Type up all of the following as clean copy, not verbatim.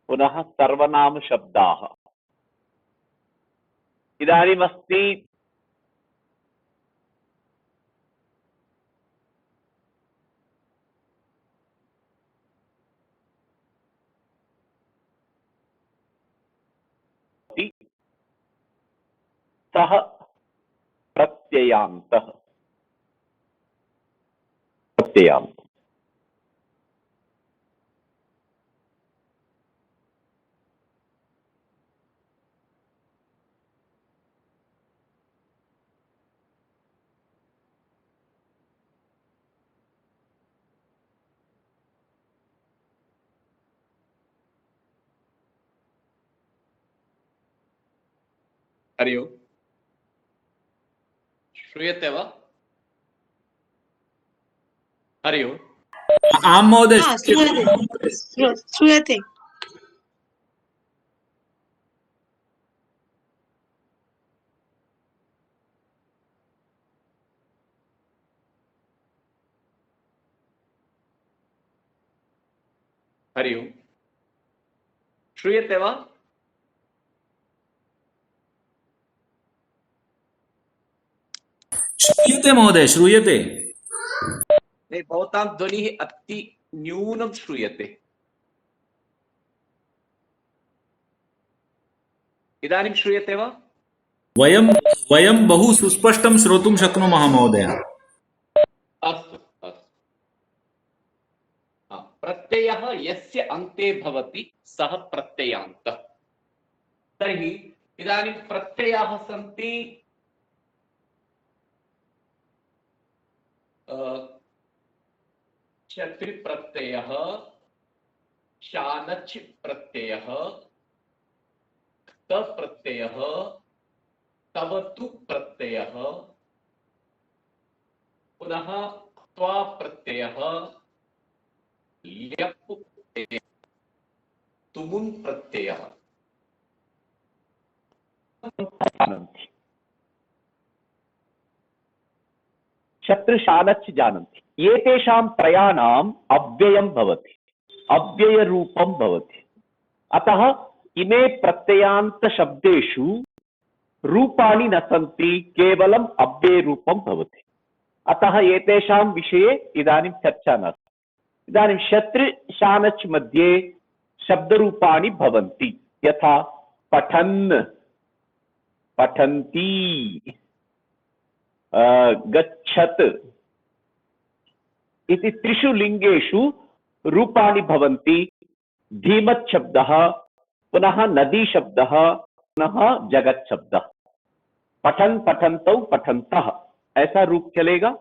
पुनः सर्वनाम शब्दाः। इदानीमस्ति सः प्रत्ययान्तः। प्रत्ययान्त। हरि ओम्। श्रूयते वा? हरि ओम्। आं महोदय श्रूयते। हरि ओम्। श्रूयते वा? श्रूयते महोदय, श्रूयते। भवतां ध्वनिः अति न्यूनं श्रूयते। इदानीं श्रूयते वा? वयं बहु सुस्पष्टं श्रोतुं शक्नुमः महोदय। अस्तु अस्तु। प्रत्ययः यस्य अन्ते भवति सः प्रत्ययान्तः। तर्हि इदानीं प्रत्ययाः सन्ति क्षत्रि प्रत्ययः, शानच् प्रत्ययः, क्त प्रत्ययः, तवतु प्रत्ययः, पुनः त्वा प्रत्ययः, ल्यप् प्रत्ययः, तुमुन् प्रत्ययः। जानन्ति, शत्रुशानच् जानन्ति। एतेषां त्रयाणाम् अव्ययं भवति, अव्ययरूपं भवति। अतः इमे प्रत्ययान्तशब्देषु रूपाणि न सन्ति, केवलम् अव्ययरूपं भवति। अतः एतेषां विषये इदानीं चर्चा नास्ति। इदानीं शत्रुशानच् मध्ये शब्दरूपाणि भवन्ति, यथा पठन्, पठन्ति, गच्छत् इति त्रिषु लिंगेषु रूपाणि भवन्ति। धीमत् शब्दः, पुनः नदी शब्दः, पुनः जगत् शब्दः। पठन्, पठन्तौ, पठन्तः ऐसा रूप चलेगा।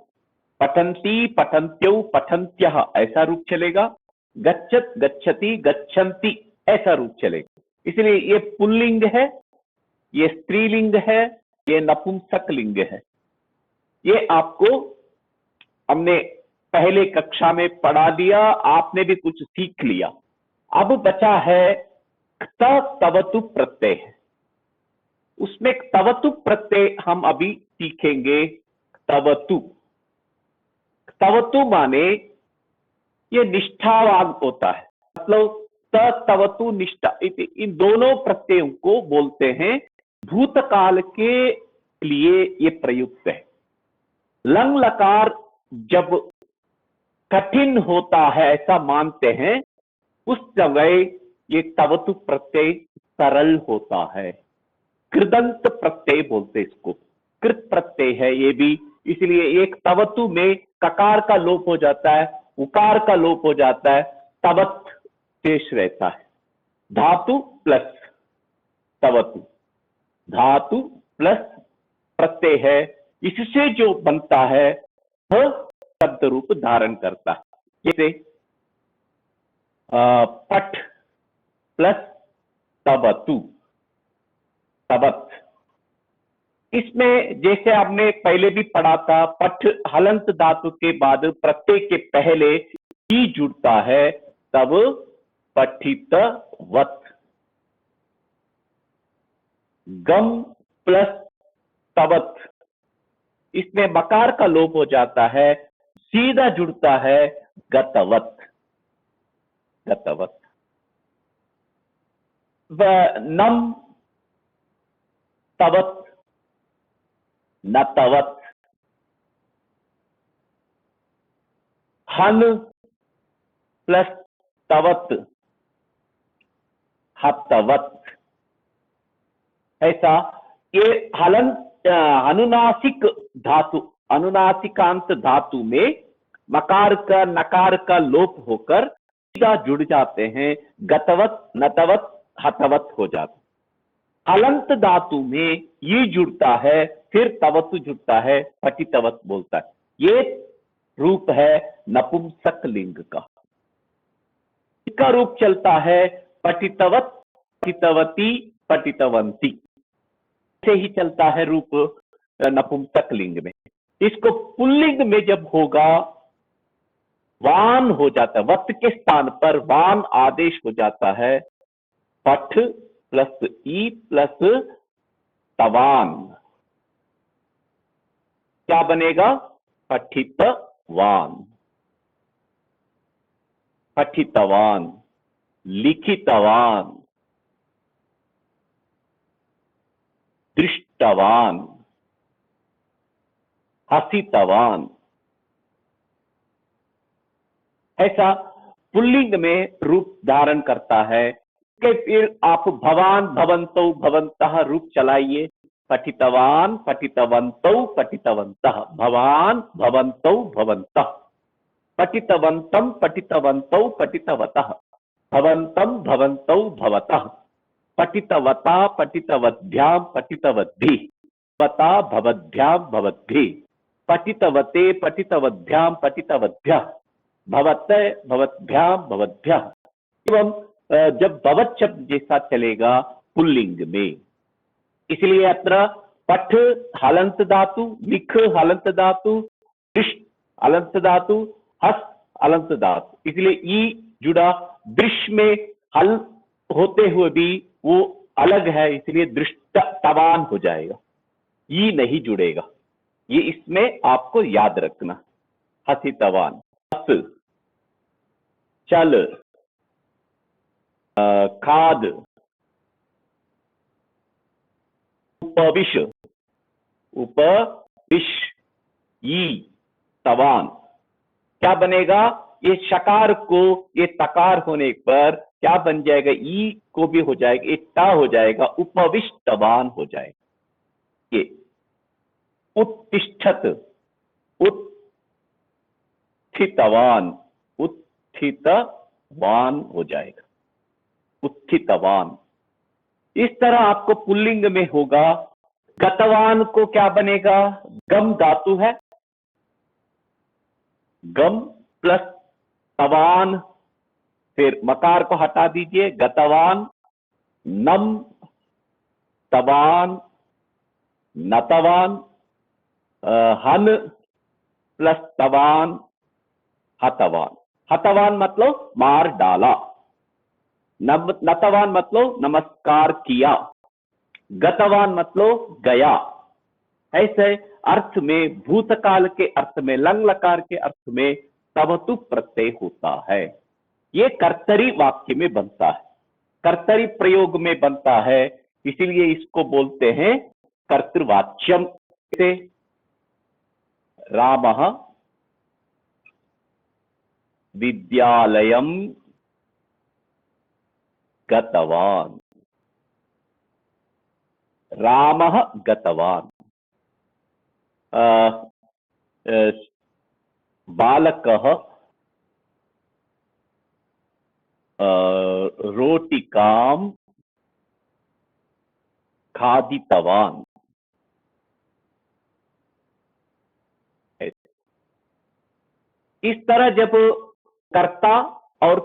पठन्ति, पठन्त्यौ, पठन्त्यः ऐसा रूप चलेगा। गच्छत्, गच्छति, गच्छन्ति ऐसा रूप चलेगा। इसलिए ये पुल्लिंग है, ये स्त्रीलिंग है, ये नपुंसक लिंग है। ये आपको हमने पहले कक्षा में पढ़ा दिया, आपने भी कुछ सीख लिया। अब बचा है क्त तवतु प्रत्यय। उसमें तवतु प्रत्यय हम अभी सीखेंगे। तवतु, तवतु माने ये निष्ठावान होता है, मतलब तवतु निष्ठा, इन दोनों प्रत्ययों को बोलते हैं। भूतकाल के लिए ये प्रयुक्त है। लंग लकार जब कठिन होता है ऐसा मानते हैं, उस समय ये तवतु प्रत्यय सरल होता है। कृदंत प्रत्यय बोलते इसको, कृत प्रत्यय है ये भी। इसलिए एक तवतु में ककार का लोप हो जाता है, उकार का लोप हो जाता है, तवत शेष रहता है। धातु प्लस तवतु, धातु प्लस प्रत्यय है, इससे जो बनता है वह शब्द रूप धारण करता है। जैसे पठ प्लस तवतु, तवत। इसमें जैसे आपने पहले भी पढ़ा था, पठ हलंत धातु के बाद प्रत्यय के पहले ही जुड़ता है, तब पठितवत। गम प्लस तवत, इसमें बकार का लोप हो जाता है, सीधा जुड़ता है गतवत, गतवत। नम तवत न तवत, हन प्लस तवत हतवत। ऐसा ये अनुनासिक धातु, अनुनासिकांत धातु में मकार का नकार का लोप होकर सीधा जुड़ जाते हैं, गतवत नतवत हतवत हो जाते। हलंत धातु में ये जुड़ता है, फिर तवत जुड़ता है, पटितवत बोलता है। ये रूप है नपुंसक लिंग का। इसका रूप चलता है पटितवत पटितवती पटितवंती, से ही चलता है रूप नपुंसक लिंग में। इसको पुल्लिंग में जब होगा वान हो जाता है, वत के स्थान पर वान आदेश हो जाता है, पठ प्लस ई प्लस तवान, क्या बनेगा? पठितवान, पठितवान, लिखितवान, दृष्टवान, हसितवान। ऐसा पुल्लिंग में रूप धारण करता है। के फिर आप भवान भवंतो भवंतः रूप चलाइए, पठितवान पठितवंतो पठितवंतः, भवान भवंतो भवंतः, पठितवंतम पठितवंतो पठितवतः, भवंतम भवंतो भवतः, पठितवता पठितवद्भ्याम पठितवद्भिः, भवता भवद्भ्याम भवद्भिः, पठितवते पठितवद्भ्याम पठितवद्भ्यः, भवते भवद्भ्याम भवद्भ्यः। एवं जब भवत शब्द जैसा चलेगा पुल्लिंग में, इसलिए अत्र पठ हलंत धातु, लिख हलंत धातु, दृष्ट हलंत धातु, हस हलंत धातु, इसलिए ई जुड़ा। दृश्य में हल होते हुए भी वो अलग है, इसलिए दृष्टवान हो जाएगा, ई नहीं जुड़ेगा। ये इसमें आपको याद रखना। हसितवान, हस, चल, खाद, उपविश, उपविश, ई तवान, क्या बनेगा? ये शकार को ये तकार होने पर क्या बन जाएगा? ई को भी हो जाएगा, ये टा हो जाएगा, उपविष्टवान हो जाएगा। ये उत्तिष्ठत, उत्थितवान, उत्थितवान हो जाएगा, उत्थितवान। इस तरह आपको पुल्लिंग में होगा। गतवान को क्या बनेगा? गम धातु है, गम प्लस तवान, फिर मकार को हटा दीजिए, गतवान, नम तवान नतवान, हन प्लस तवान हतवान। हतवान मतलब मार डाला, नतवान मतलब नमस्कार किया, गतवान मतलब गया। ऐसे अर्थ में, भूतकाल के अर्थ में, लंग लकार के अर्थ में तवतु प्रत्यय होता है। ये कर्तरी वाक्य में बनता है, कर्तरी प्रयोग में बनता है, इसीलिए इसको बोलते हैं कर्तृवाच्यम। से रामः विद्यालयम गतवान, रामः गतवान। बालकः रोटिकां खादितवान। इस तरह जब कर्ता और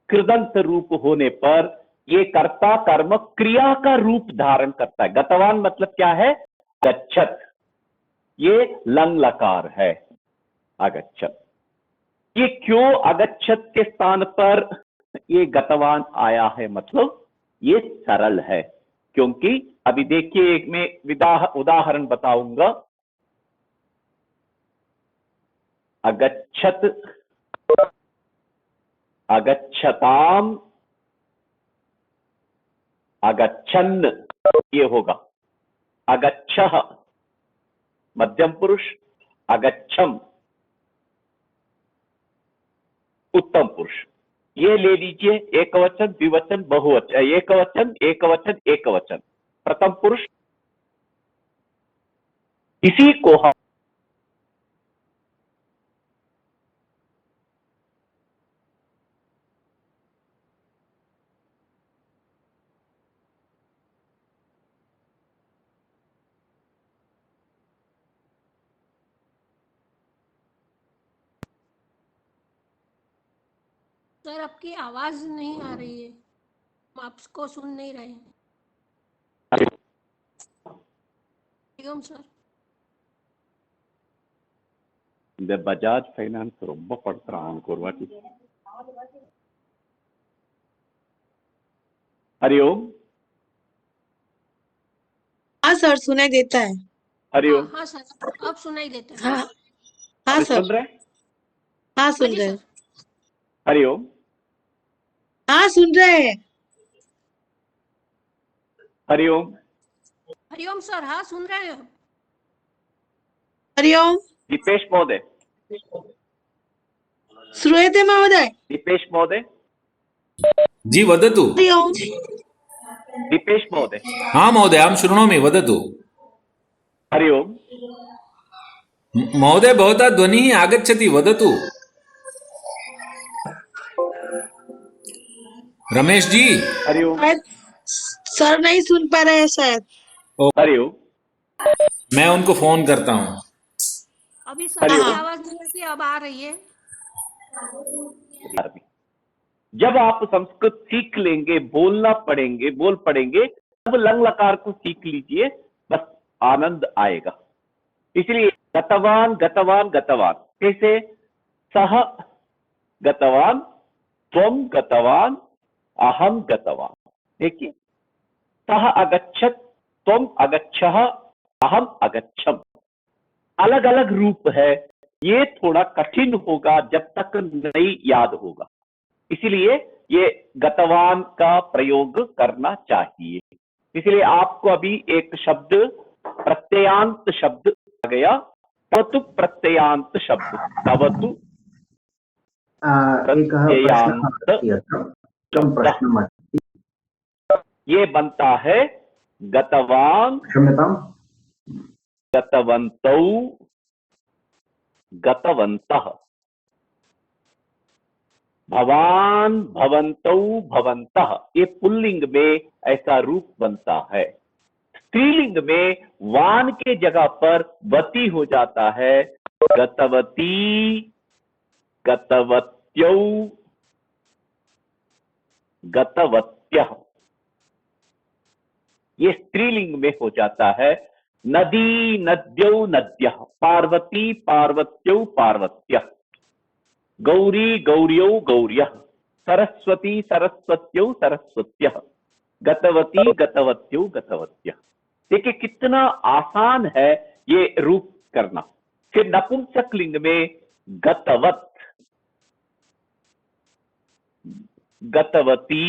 कृदंत रूप होने पर ये कर्ता कर्म क्रिया का रूप धारण करता है। गतवान मतलब क्या है? गच्छत, ये लंग लकार है, अगच्छत। ये क्यों अगच्छत के स्थान पर ये गतवान आया है? मतलब ये सरल है, क्योंकि अभी देखिए एक मैं उदाहरण बताऊंगा। अगच्छत, अगच्छताम, अगच्छन् ये होगा, अगच्छः मध्यम पुरुष, अगच्छम उत्तम पुरुष। ये ले लीजिए, एकवचन, द्विवचन, बहुवचन, एकवचन एकवचन एकवचन, प्रथम पुरुष। इसी को हम सर आपकी आवाज नहीं आ रही है, हम आपको सुन नहीं रहे हैं। हरिओम सर। இந்த பஜாஜ் ஃபைனான்ஸ் ரொம்ப படுத்துறான் அவனுக்கு ஒரு வாட்டி। हरिओम। हाँ सर, सुनाई देता है। हरिओम। हाँ सर, अब सुनाई देता है। हाँ हाँ अभी सर, सुन रहे हैं? हाँ हाँ सुन जी रहे सर। हैं। हरिओम। हाँ सुन रहे हैं। हरिओम। हरिओम सर, हाँ सुन रहे हैं। हरिओम। दीपेश महोदय। श्रूयते महोदय? दीपेश महोदय। जी वदतु। हरिओम। दीपेश महोदय। हाँ महोदय, अहं शृणोमि, वदतु। हरिओम। महोदय भवतः ध्वनिः आगच्छति, वदतु। रमेश जी। हरिओम। शायद सर नहीं सुन पा रहे हैं शायद। हरिओम। मैं उनको फोन करता हूँ। अभी सर की हरिओम। आवाज नहीं आती, अब आ रही है। जब आप संस्कृत सीख लेंगे, बोलना पड़ेंगे, बोल पड़ेंगे, तब लंग लकार को सीख लीजिए, बस आनंद आएगा। इसलिए गतवान गतवान गतवान, कैसे? सह गतवान, त्वम गतवान, अहम गतवान। देखिए, सह अगच्छत, त्वम अगच्छः, अहम अगच्छम। अलग अलग रूप है, ये थोड़ा कठिन होगा जब तक नहीं याद होगा। इसलिए ये गतवान का प्रयोग करना चाहिए। इसलिए आपको अभी एक शब्द, प्रत्ययांत शब्द आ गया, तवतु प्रत्ययांत शब्द, तवतु प्रत्ययांत, ये बनता है गतवान, क्षम्यताम्, गतवन्तौ, गतवन्तः। भवान, भवन्तौ, भवन्तः, ये पुल्लिंग में ऐसा रूप बनता है। स्त्रीलिंग में वान के जगह पर वती हो जाता है, गतवती, गतवत्यौ, गतवत्यः। ये स्त्रीलिंग में हो जाता है। नदी, नद्यौ, नद्यः, पार्वती, पार्वत्यौ, पार्वत्यः, गौरी, गौर्यौ, गौर्यः, सरस्वती, सरस्वत्यौ, सरस्वत्यः, गतवती, गतवत्यौ, गतवत्यः। देखिए कितना आसान है ये रूप करना। फिर नपुंसकलिंग में गतवत, गतवती,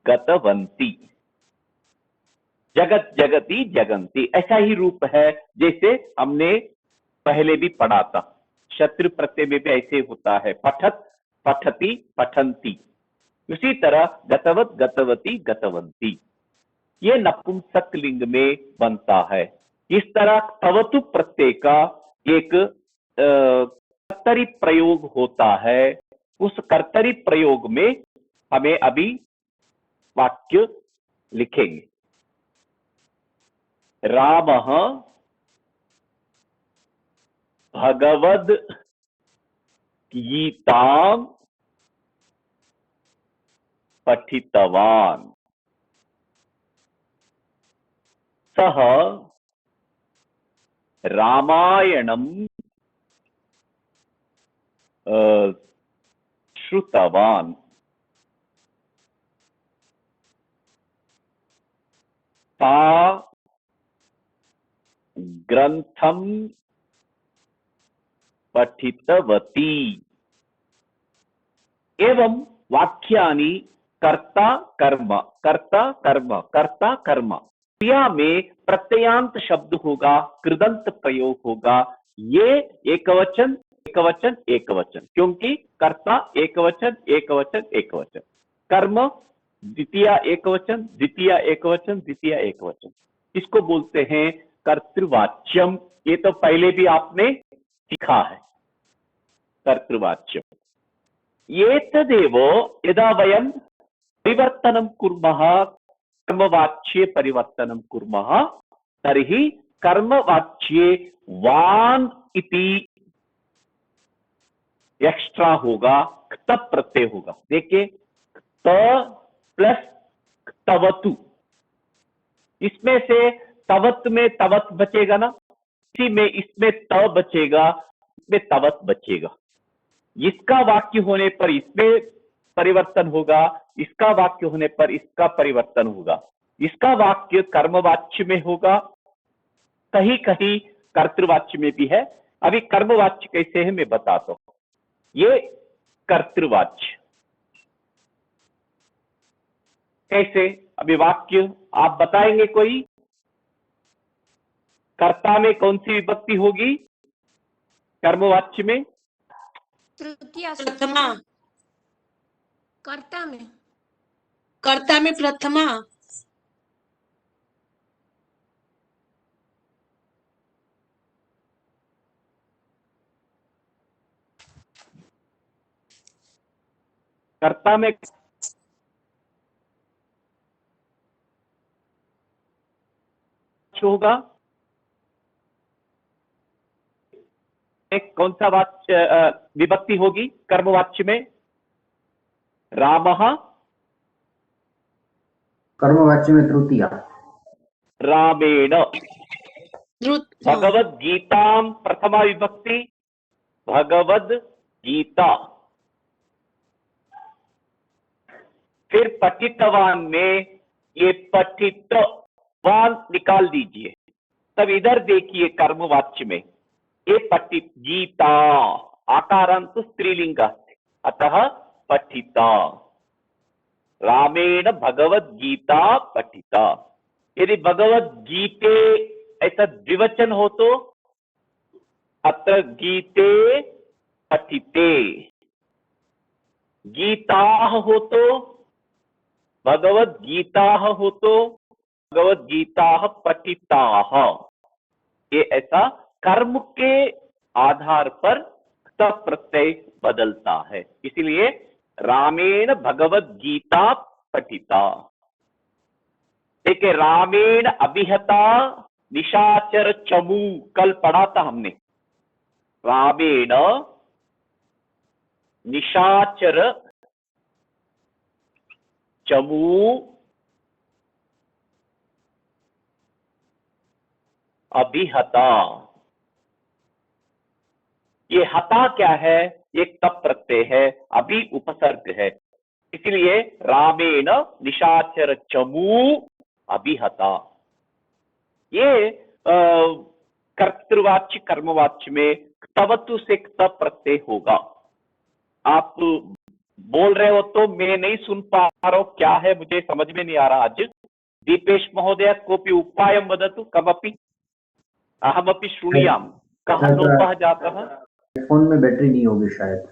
गतवंती, जगत, जगती, जगंती, ऐसा ही रूप है जैसे हमने पहले भी पढ़ा था। शत्रु प्रत्यय में भी ऐसे होता है, पठत, पठती, पठंती। उसी तरह गतवत, गतवती, गतवंती, ये नपुंसक लिंग में बनता है। इस तरह तवतु प्रत्यय का एक कर्तरी प्रयोग होता है। उस कर्तरी प्रयोग में हमें अभी वाक्य लिखेंगे। रामः भगवद गीतां पठितवान्, सः रामायणं श्रुतवान्, सा ग्रंथं पठितवती। एवं वाक्यानि कर्ता कर्म, कर्ता कर्म, कर्ता कर्म। क्रिया में प्रत्ययांत शब्द होगा, कृदंत प्रयोग होगा। ये एकवचन एकवचन एकवचन, क्योंकि कर्ता एकवचन एकवचन एकवचन, कर्म द्वितीय एकवचन द्वितीय एकवचन द्वितीय एकवचन, इसको बोलते हैं कर्तृवाच्यम। ये तो पहले भी आपने सीखा है, कर्तृवाच्यम। ये तदेव यदा वयं परिवर्तनं कुर्मः, कर्मवाच्ये परिवर्तनं कुर्मः, तर्हि कर्मवाच्ये वान् इति एक्स्ट्रा होगा, क्त प्रत्यय होगा। देखिए, त प्लस तवतु, इसमें से तवत में तवत बचेगा ना, इसी में इसमें त बचेगा, इसमें तवत बचेगा। इसका वाक्य होने पर इसमें परिवर्तन होगा, इसका वाक्य होने पर इसका परिवर्तन होगा। इसका वाक्य कर्मवाच्य में होगा, कहीं कहीं कर्तृवाच्य में भी है। अभी कर्मवाच्य कैसे है मैं बताता हूं। ये कर्तृवाच्य कैसे, अभी वाक्य आप बताएंगे कोई? कर्ता में कौन सी विभक्ति होगी कर्मवाच्य में? तृतीया से प्रथमा, कर्ता में कर्ता में प्रथमा। कर्ता में होगा, एक कौन सा वाच्य विभक्ति होगी कर्मवाच्य में? रामः, कर्मवाच्य में तृतीया। रामेण। हाँ, भगवद गीताम प्रथमा विभक्ति, भगवद गीता। फिर पठितवान में ये पठितवान निकाल दीजिए, तब इधर देखिए कर्मवाच्य में ये पठित गीता, आकारांत स्त्रीलिंग, अतः पठिता। रामेण भगवद गीता पठिता। यदि भगवद गीते ऐसा द्विवचन हो तो अत्र गीते पठिते, गीताः हो तो, भगवद गीताः हो तो भगवद गीताः पठिताः। ये ऐसा कर्म के आधार पर क्त प्रत्यय बदलता है, इसलिए रामेण भगवद गीता पठिता। देखिए, रामेण अभिहता निशाचर चमू, कल पढ़ा था हमने। रामेण निशाचर चमू अभिहता। ये हता क्या है? ये तप प्रत्यय है, अभी उपसर्ग है, इसलिए रामेण निशाचर चमू अभिहता। ये कर्तृवाच्य कर्मवाच्य में तवतु से क्त प्रत्यय होगा। आप बोल रहे हो तो मैं नहीं सुन पा रहा हूं, क्या है मुझे समझ में नहीं आ रहा। आज दीपेश महोदय कोऽपि उपायं वदतु, कमपि अहमपि शृणुयाम। कहाँ लोपः जातः? फोन में बैटरी नहीं होगी शायद।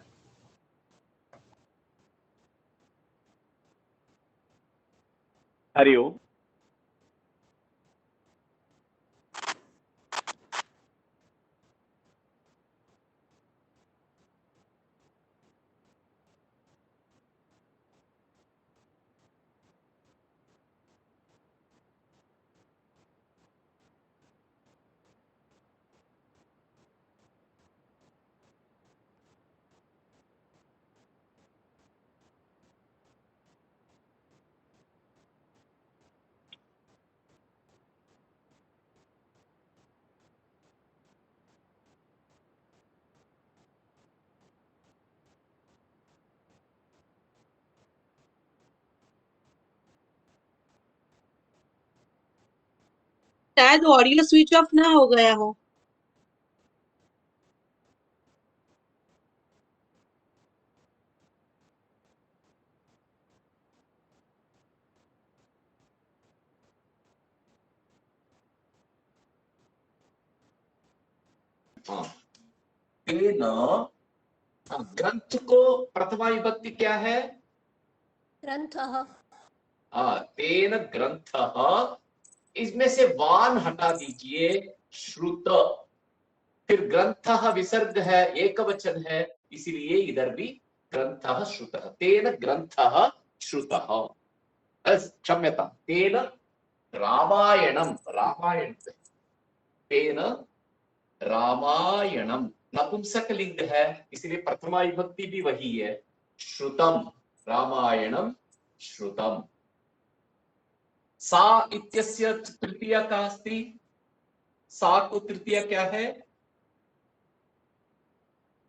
हरि ओम। शायद ऑडियो स्विच ऑफ ना हो गया हो। हाँ, तेन, ग्रंथ को प्रथमा विभक्ति क्या है? ग्रंथः। तेन ग्रंथः, इसमें से वान हटा दीजिए, श्रुत, फिर ग्रंथः विसर्ग है, एक वचन है, इसलिए इधर भी ग्रंथः श्रुतः, तेन ग्रंथः श्रुतः। क्षम्यता, तेन रामायणम, रामायण, तेन रामायणम नपुंसक लिंग है, इसलिए प्रथमा विभक्ति भी वही है, श्रुतम, रामायणम श्रुतम। सा इत्यस्य तृतीया का अस्ति, सा को तृतीया क्या है?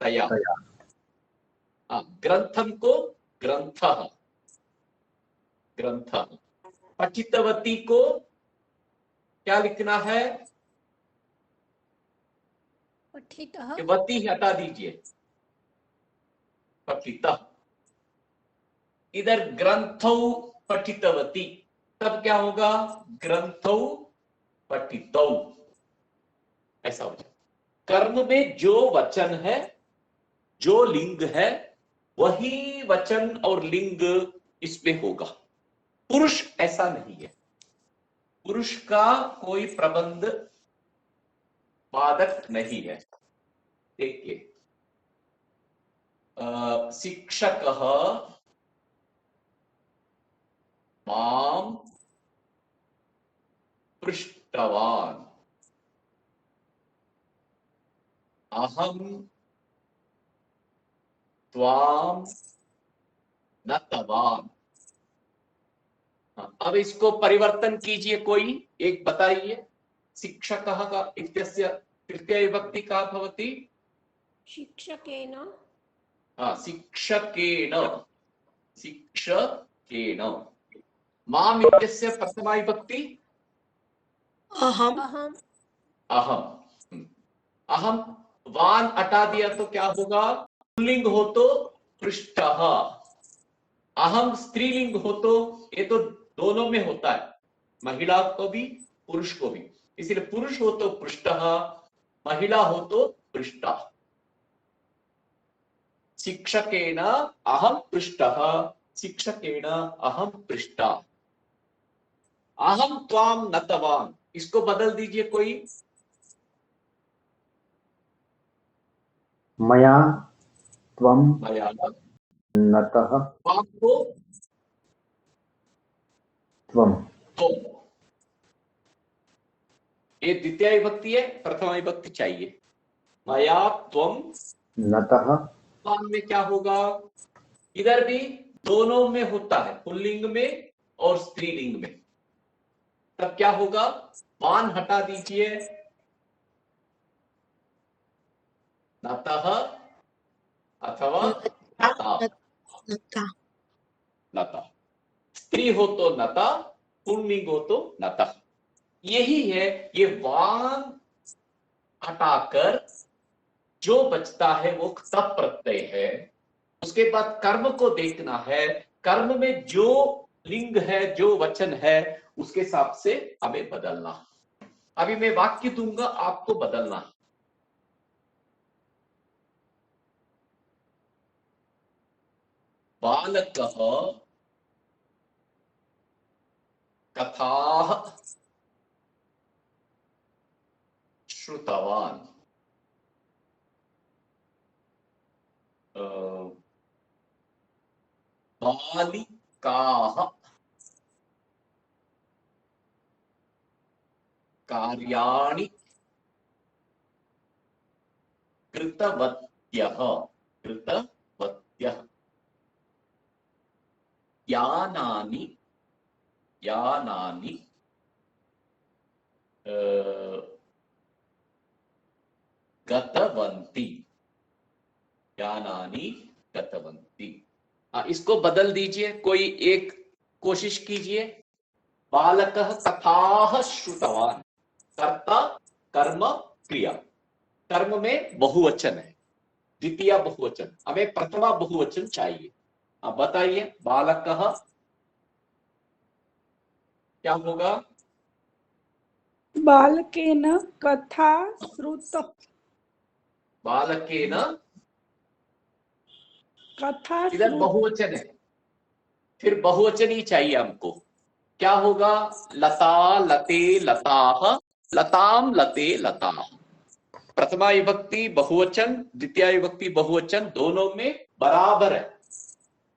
तया। ग्रंथम को ग्रंथः, ग्रंथः। पठितवती को क्या लिखना है? पठितः। वती हटा दीजिए, पठितः। इधर ग्रंथौ पठितवती, तब क्या होगा? ग्रंथौ पठितौ, ऐसा हो जाए। कर्म में जो वचन है, जो लिंग है, वही वचन और लिंग इसमें होगा। पुरुष ऐसा नहीं है, पुरुष का कोई प्रबंध बाधक नहीं है। देखिए, शिक्षकः मां पृष्टवान्, अहं त्वां नतवान्। अब इसको परिवर्तन कीजिए, कोई एक बताइए। शिक्षकः का इत्यस्य तृतीया विभक्ति का भवति? शिक्षकेन। शिक्षकेन, शिक्षकेन। माम इत्यस्य प्रथमा विभक्ति? अहम। अहम। अहम। अहम, वान हटा दिया तो क्या होगा? पुल्लिंग हो तो पृष्ठः, अहम स्त्रीलिंग हो तो, ये तो दोनों में होता है, महिला को भी पुरुष को भी, इसलिए पुरुष हो तो पृष्ठः, महिला हो तो पृष्ठा। शिक्षकेन अहम पृष्ठः, शिक्षकेन अहम पृष्ठा। अहम त्वाम नतवान, इसको बदल दीजिए कोई। मया त्वं मया नतः त्वाम को त्वं। तो, ये द्वितीय विभक्ति है, प्रथमा विभक्ति चाहिए। मया त्वम नतः त्वाम में क्या होगा? इधर भी दोनों में होता है, पुल्लिंग में और स्त्रीलिंग में। तब क्या होगा? वान हटा दीजिए, नतः अथवा नता, नता। नता। स्त्री हो तो नता, पुल्लिंग हो तो नता। यही है, ये वान हटाकर जो बचता है वो तप प्रत्यय है। उसके बाद कर्म को देखना है, कर्म में जो लिंग है, जो वचन है, उसके हिसाब से हमें बदलना। अभी मैं वाक्य दूंगा, आपको बदलना है। बालकः कथाः श्रुतवान्, बालिकाः कार्याणि कृतवत्यः, कृतवत्यः। यानानि, यानानि गतवन्ति, यानानि गतवन्ति। इसको बदल दीजिए, कोई एक कोशिश कीजिए। बालकः कथाः श्रुतवान्, कर्ता कर्म क्रिया, कर्म में बहुवचन है, द्वितीय बहुवचन, हमें प्रथमा बहुवचन चाहिए। आप बताइए, बालकः क्या होगा? बालकेन कथा श्रुत। बालकेन, कथा इधर श्रुत बहुवचन है, फिर बहुवचन ही चाहिए हमको। क्या होगा? लता लते लताः, लताम लते लताः। प्रथमा विभक्ति बहुवचन, द्वितीय विभक्ति बहुवचन, दोनों में बराबर है,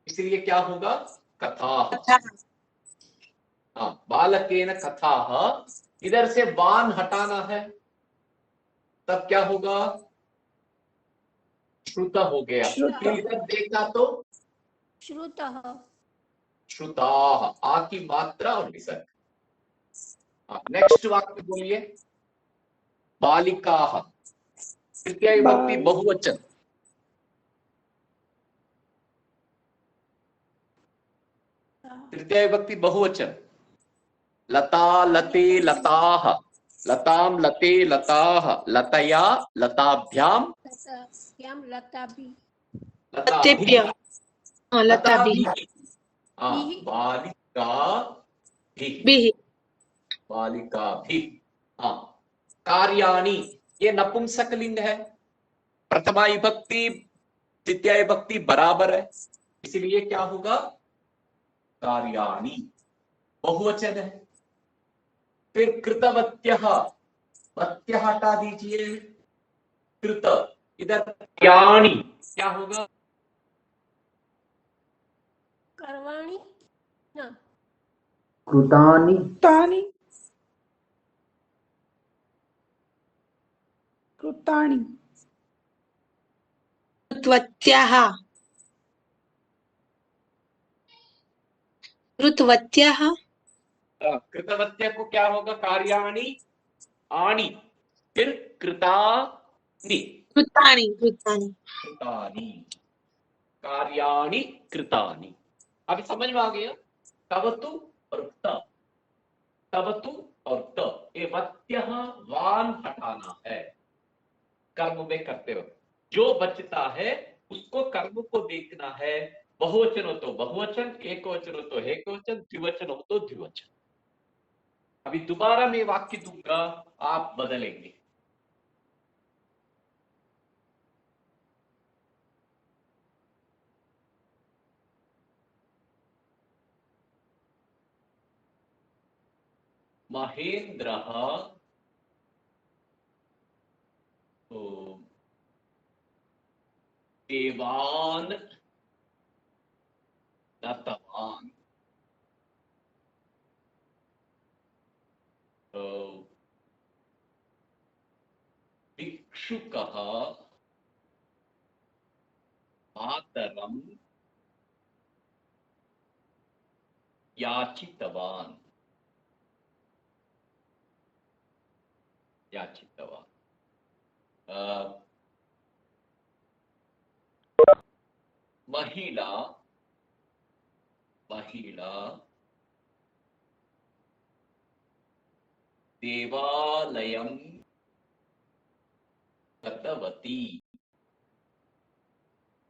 इसलिए क्या होगा? कथा। कथा हाँ, बालकेन कथाः, इधर से वान हटाना है, तब क्या होगा? श्रुत हो गया। श्रुत फिर इधर देखा तो श्रुतः श्रुताः, आ की मात्रा और विसर्ग। नेक्स्ट वाक्य बोलिए। बालिकाः, तृतीय विभक्ति बहुवचन, तृतीय विभक्ति बहुवचन। लता लते लताः, लताम लते लताः, लतया लताभ्याम लताभ्यां लताभि लतेभ्य लताभिः बालिकाभिः, बालिकाभिः। हाँ, कार्याणि, ये नपुंसकलिंग है, प्रथमा विभक्ति द्वितीय विभक्ति बराबर है, इसलिए क्या होगा? कार्याणि, बहुवचन है। फिर कृतवत्यः, वत्यः हटा दीजिए, कृत, इधर कार्याणि क्या होगा? कर्वाणि न कृतानि कृतानि कृतानि कृतवत्याः कृतवत्याः कृतवत्य को क्या होगा? कार्याणि, आणी, फिर कृतानि, कृतानि कृतानि कृतानि, कार्याणि कृतानि। अभी समझ में आ गया? तवतु और त, तवतु और त, ये वत्यः वान हटाना है कर्म में करते वक्त। जो बचता है उसको कर्म को देखना है। बहुवचन हो तो बहुवचन, एक वचन हो तो एक वचन, द्विवचन हो तो द्विवचन। अभी दोबारा मैं वाक्य दूंगा, आप बदलेंगे। महेन्द्रः देवान् नतवान्। भिक्षुकः मातरं याचितवान्, याचितवान्। महिला, महिला देवालयं गतवती।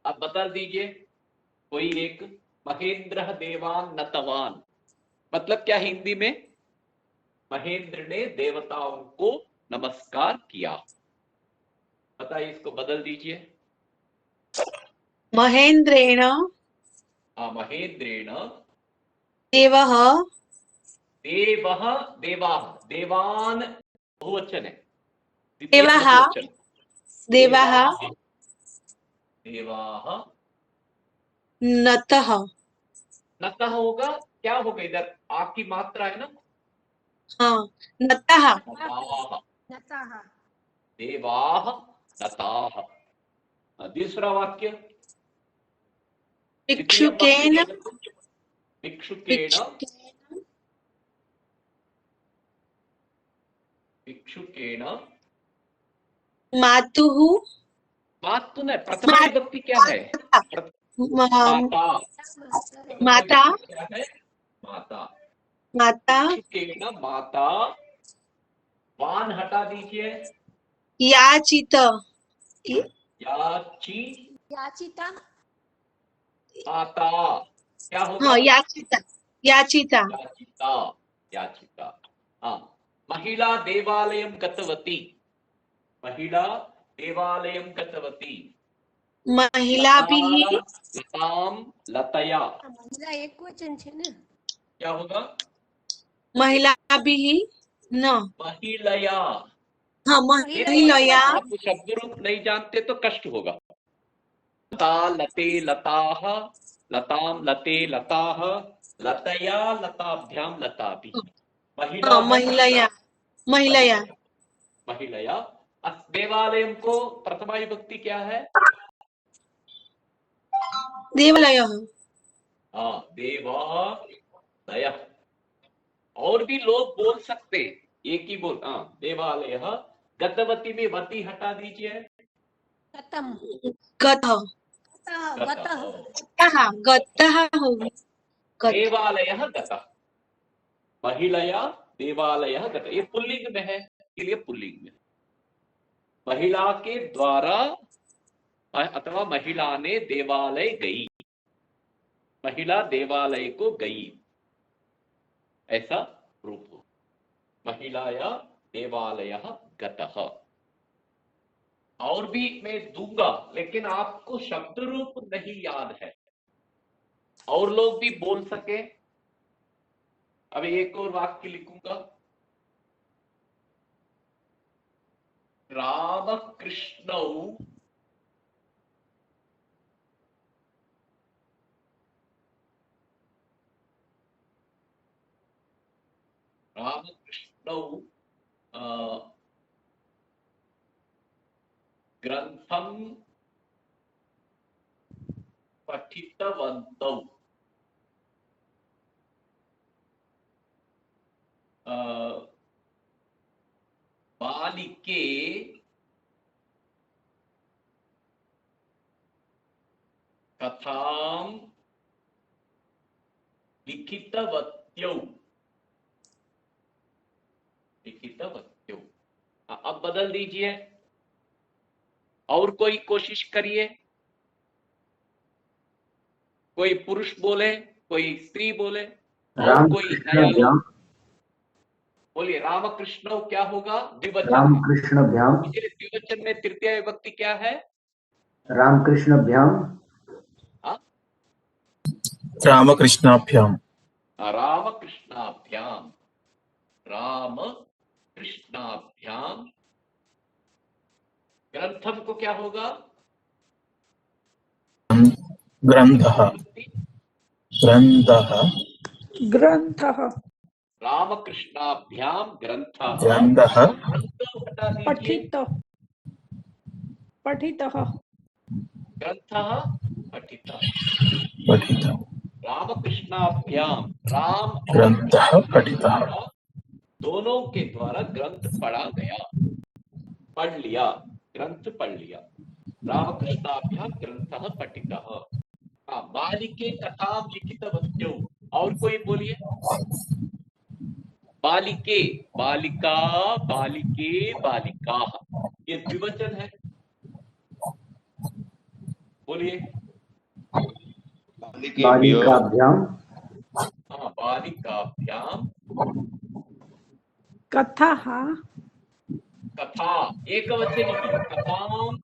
अब बता दीजिए कोई एक। महेंद्र देवान नतवान मतलब क्या हिंदी में? महेंद्र ने देवताओं को नमस्कार किया। बताइए, इसको बदल दीजिए। महेन्द्रेण महेंद्रेण देवः देवः देवाः, देवान बहुवचन है, देवाः बहुवचन। देवाः देवाः नतः नतः होगा, क्या होगा? इधर आपकी मात्रा है ना। हाँ नतः नताः, नताः देवाः नताः। दूसरा वाक्य। भिक्षुकेन भिक्षुकेण, भिक्षुकेण मातुः मातु ने प्रथमा विभक्ति क्या है? माता। माता क्या है? माता। माता भिक्षुकेण माता, वान हटा दीजिए, याचित याची याचिता माता क्या होगा? हाँ याचिता याचिता याचिता, याचिता। हाँ, महिला देवालयं गतवती, महिला देवालयं गतवती। महिलाभिः लतां लतया। महिला एक वचन है ना। क्या होगा? महिलाभिः न महिलया। हाँ महिलया आप शब्द रूप नहीं जानते तो कष्ट होगा। लता लते लताः, लतां लते लताः, लतया लताभ्यां लताभिः। महिला हाँ महिलया महिलया महिलया। देवालयं को प्रथमा विभक्ति क्या है? देवालयः हाँ, देवालयः। और भी लोग बोल सकते, एक ही बोल। हाँ, देवालयः। गतवती में वती हटा दीजिए। गतम गतः गतः गतः गतः होगी गतः देवालयः गतः। महिलया देवालयः गतः। ये पुल्लिंग में है, इसलिए पुल्लिंग में। महिला के द्वारा अथवा महिला ने देवालय गई, महिला देवालय को गई, ऐसा रूप हो। महिलाया देवालयः गतः। और भी मैं दूंगा, लेकिन आपको शब्द रूप नहीं याद है, और लोग भी बोल सके। अब एक और वाक्य लिखूंगा। रामकृष्णौ रामकृष्णौ ग्रंथं पठितवन्तौ। बालिके कथां लिखितवत्यौ। लिखितवत्यौ। अब बदल दीजिए, और कोई कोशिश करिए। कोई पुरुष बोले, कोई स्त्री बोले, और कोई नया लोग रामकृष्णाभ्याम बोलिए। रामकृष्ण क्या होगा? द्विवचन। रामकृष्णाभ्याम इसलिए द्विवचन में तृतीय विभक्ति क्या है? रामकृष्णाभ्याम हाँ? रामकृष्णाभ्याम रामकृष्णाभ्याम। रामकृष्णाभ्याम। ग्रंथम को क्या होगा? ग्रंथः ग्रंथः ग्रंथः रामकृष्णाभ्याम ग्रंथः। ग्रंथः हटा दीजिए। पठितः पठितः ग्रंथः पठितः। पठितः रामकृष्णाभ्याम, राम और ग्रंथः पठितः। दोनों के द्वारा ग्रंथ पढ़ा गया, पढ़ लिया, ग्रंथ पढ़ लिया। रामकृष्णाभ्याम ग्रंथः पठितः। बालिके कथां लिखितवत्यौ। और कोई बोलिए। बालिके, बालिका, बालिके, बालिकाः। ये द्विवचन है, बोलिए। बालिकाभ्याम हाँ, बालिकाभ्याम। कथः कथा एक वचन की, कथां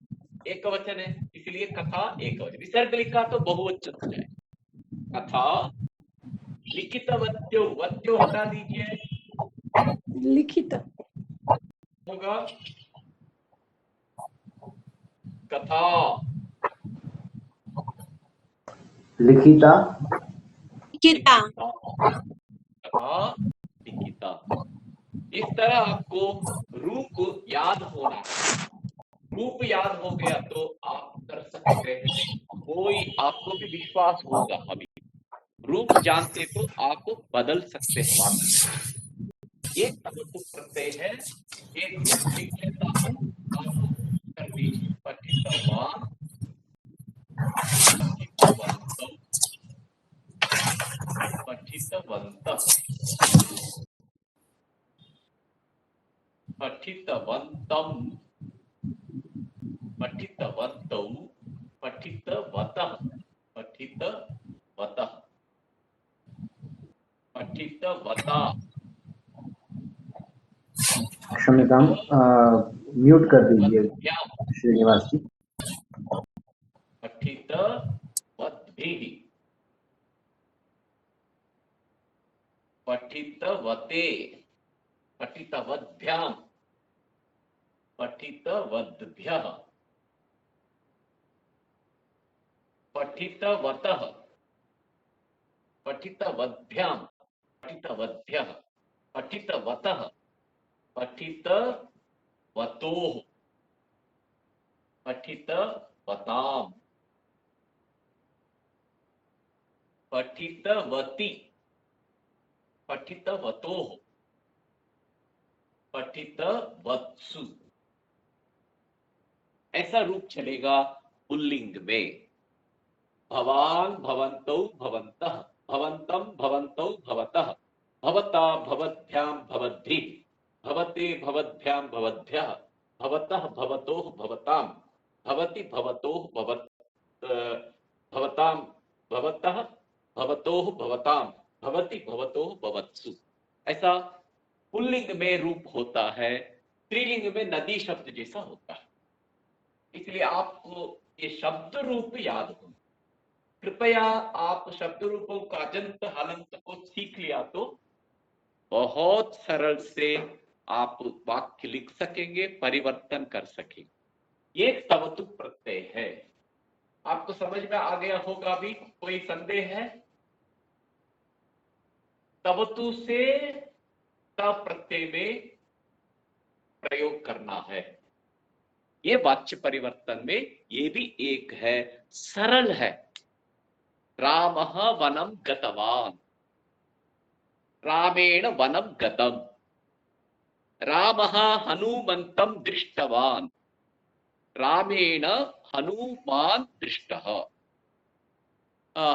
एक वचन है, इसलिए कथा एक वचन। विसर्ग लिखा तो बहुवचन हो जाए। कथा लिखितवत्यो, वत्यो हटा दीजिए, लिखित होगा कथा। लिखिता लिखिता कथा लिखिता। इस तरह आपको रूप याद होना है। रूप याद हो गया तो आप कर सकते हैं, कोई आपको भी विश्वास होगा। अभी रूप जानते तो आप बदल सकते हैं वाक्य। एक प्रत्यय है, एक रूप लिख लेता हूं, आप कर दीजिए। पठितवान, पठितवन्तः, पठितवन्तं, पठितवन्तौ, पठितवतः, पठितवतः, पठितवता। क्षम्यतां म्यूट कर दीजिए। श्रीनिवास जी। पठितवद्भिः, पठितवते, पठितवद्भ्यां, पठितवद्भ्यः, पठितवतः, पठितवद्भ्यां, पठितवद्भ्यः, पठितवतः, पठितवतोः, पठितवताम्, पठितवती, पठितवतोः, पठितवत्सु। ऐसा रूप चलेगा पुल्लिंग में। भवान भवन्तौ भवन्तः, भवन्तं भवन्तौ भवतः, भवता भवद्भ्यां भवद्भिः, भवते भवद्भ्यां भवद्भ्यः, भवतः भवतोः भवतां, भवति भवतोः भवतां, भवतः भवतोः भवतां, भवति भवतोः भवत्सु। ऐसा पुल्लिंग में रूप होता है, स्त्रीलिंग में नदी शब्द जैसा होता है। इसलिए आपको ये शब्द रूप याद हो। कृपया आप शब्द रूपों का अजंत हलंत को सीख लिया तो बहुत सरल से आप वाक्य लिख सकेंगे, परिवर्तन कर सकेंगे। ये एक तवतु प्रत्यय है। आपको समझ में आ गया होगा भी? कोई संदेह है? तवतु से त प्रत्यय में प्रयोग करना है। ये वाच्य परिवर्तन में ये भी एक है, सरल है। रामः वनं गतवान्, रामेण वनं गतम्। रामः हनुमन्तं दृष्टवान्, रामेण हनुमान् दृष्टः।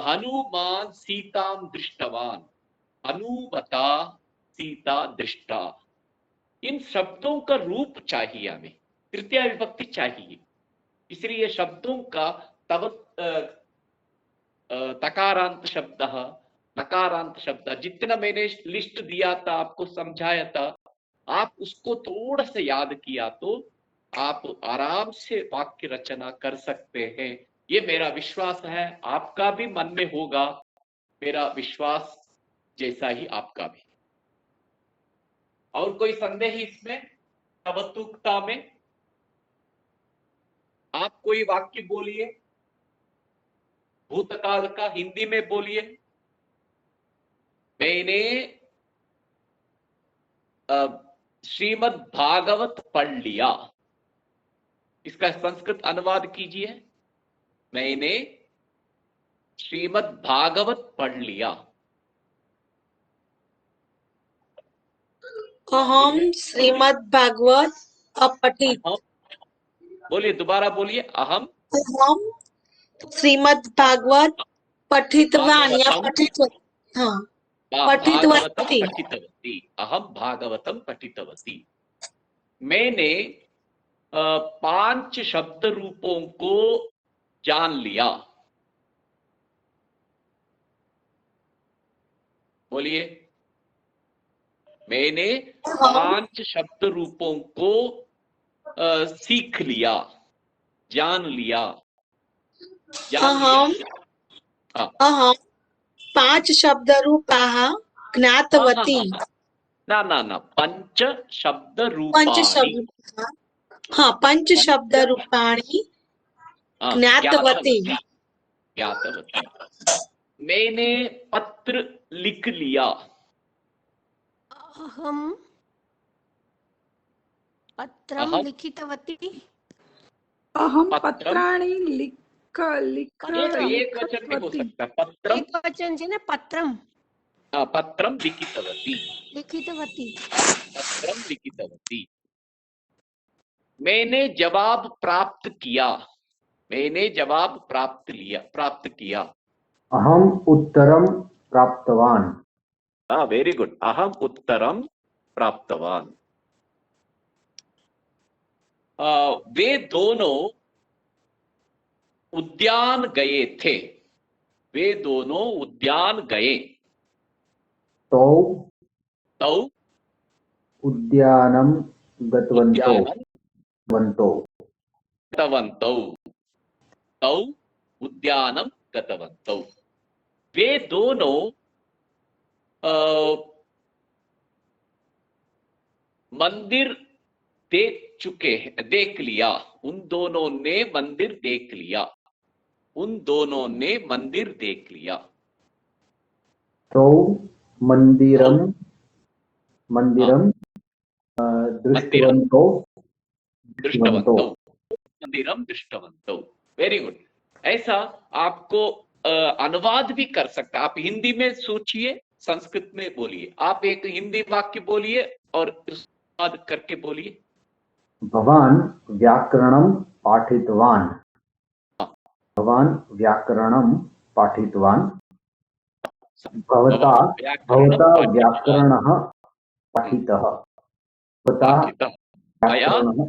हनुमान् सीतां दृष्टवान्, हनुमता सीता दृष्टा। इन शब्दों का रूप चाहिए हमें, तृतीया विभक्ति चाहिए। इसलिए शब्दों का तकारांत शब्द, नकारांत शब्द, जितना मैंने लिस्ट दिया था, आपको समझाया था, आप उसको थोड़ा सा याद किया तो आप आराम से वाक्य रचना कर सकते हैं। ये मेरा विश्वास है, आपका भी मन में होगा, मेरा विश्वास जैसा ही आपका भी। और कोई संदेह इसमें तवतुकता में? आप कोई वाक्य बोलिए, भूतकाल का हिंदी में बोलिए। मैंने श्रीमद् भागवत पढ़ लिया, इसका संस्कृत अनुवाद कीजिए। मैंने श्रीमद् भागवत पढ़ लिया। अहम श्रीमद् भागवत अपठित। बोलिए, दोबारा बोलिए। अहम श्रीमद् भागवत पठितवान या पठित, हाँ, भागवतम पठितवती। पठितवती, अहम भागवतम पठितवती। मैंने 5 शब्द रूपों को जान लिया। बोलिए। मैंने 5 शब्द रूपों को सीख लिया, जान लिया। अहम 5 शब्दरूपाः ज्ञातवती। ना, 5 शब्द पंच रूपाणि। हाँ, 5 शब्दरूपाणि ज्ञातवती। ज्ञातवती। मैंने पत्र लिख लिया। अहम पत्रम अहम लिखितवती। अहम पत्रम। पत्राणि एक वचन भी हो लिखितवती। सकता है। पत्रम, एक वचन છે ને પત્રમ पत्रम लिखितवती, लिखितवती। पत्रम लिखितवती। मैंने जवाब प्राप्त किया। मैंने जवाब प्राप्त किया। अहम उत्तरम प्राप्तवान। Very good. अहम उत्तरम प्राप्तवान। वे दोनों उद्यान गए थे। वे दोनों उद्यान गए। तौ तौ उद्यानं गतवन्तौ। गतवन्तौ, तौ उद्यानं गतवन्तौ। वे दोनों मंदिर देख चुके हैं, देख लिया। उन दोनों ने मंदिर देख लिया। उन दोनों ने मंदिर देख लिया। तौ मंदिरम मंदिरम दृष्टवन्तौ दृष्टवन्तौ, मंदिरम दृष्टवन्तौ। Very good. ऐसा आपको अनुवाद भी कर सकता। आप हिंदी में सोचिए, संस्कृत में बोलिए। आप एक हिंदी वाक्य बोलिए और अनुवाद करके बोलिए। भवान् व्याकरणं पाठितवान्। भवान् व्याकरणं पाठितवान्। भवता भवता व्याकरणः पाठितः। भवता मया व्याकरणः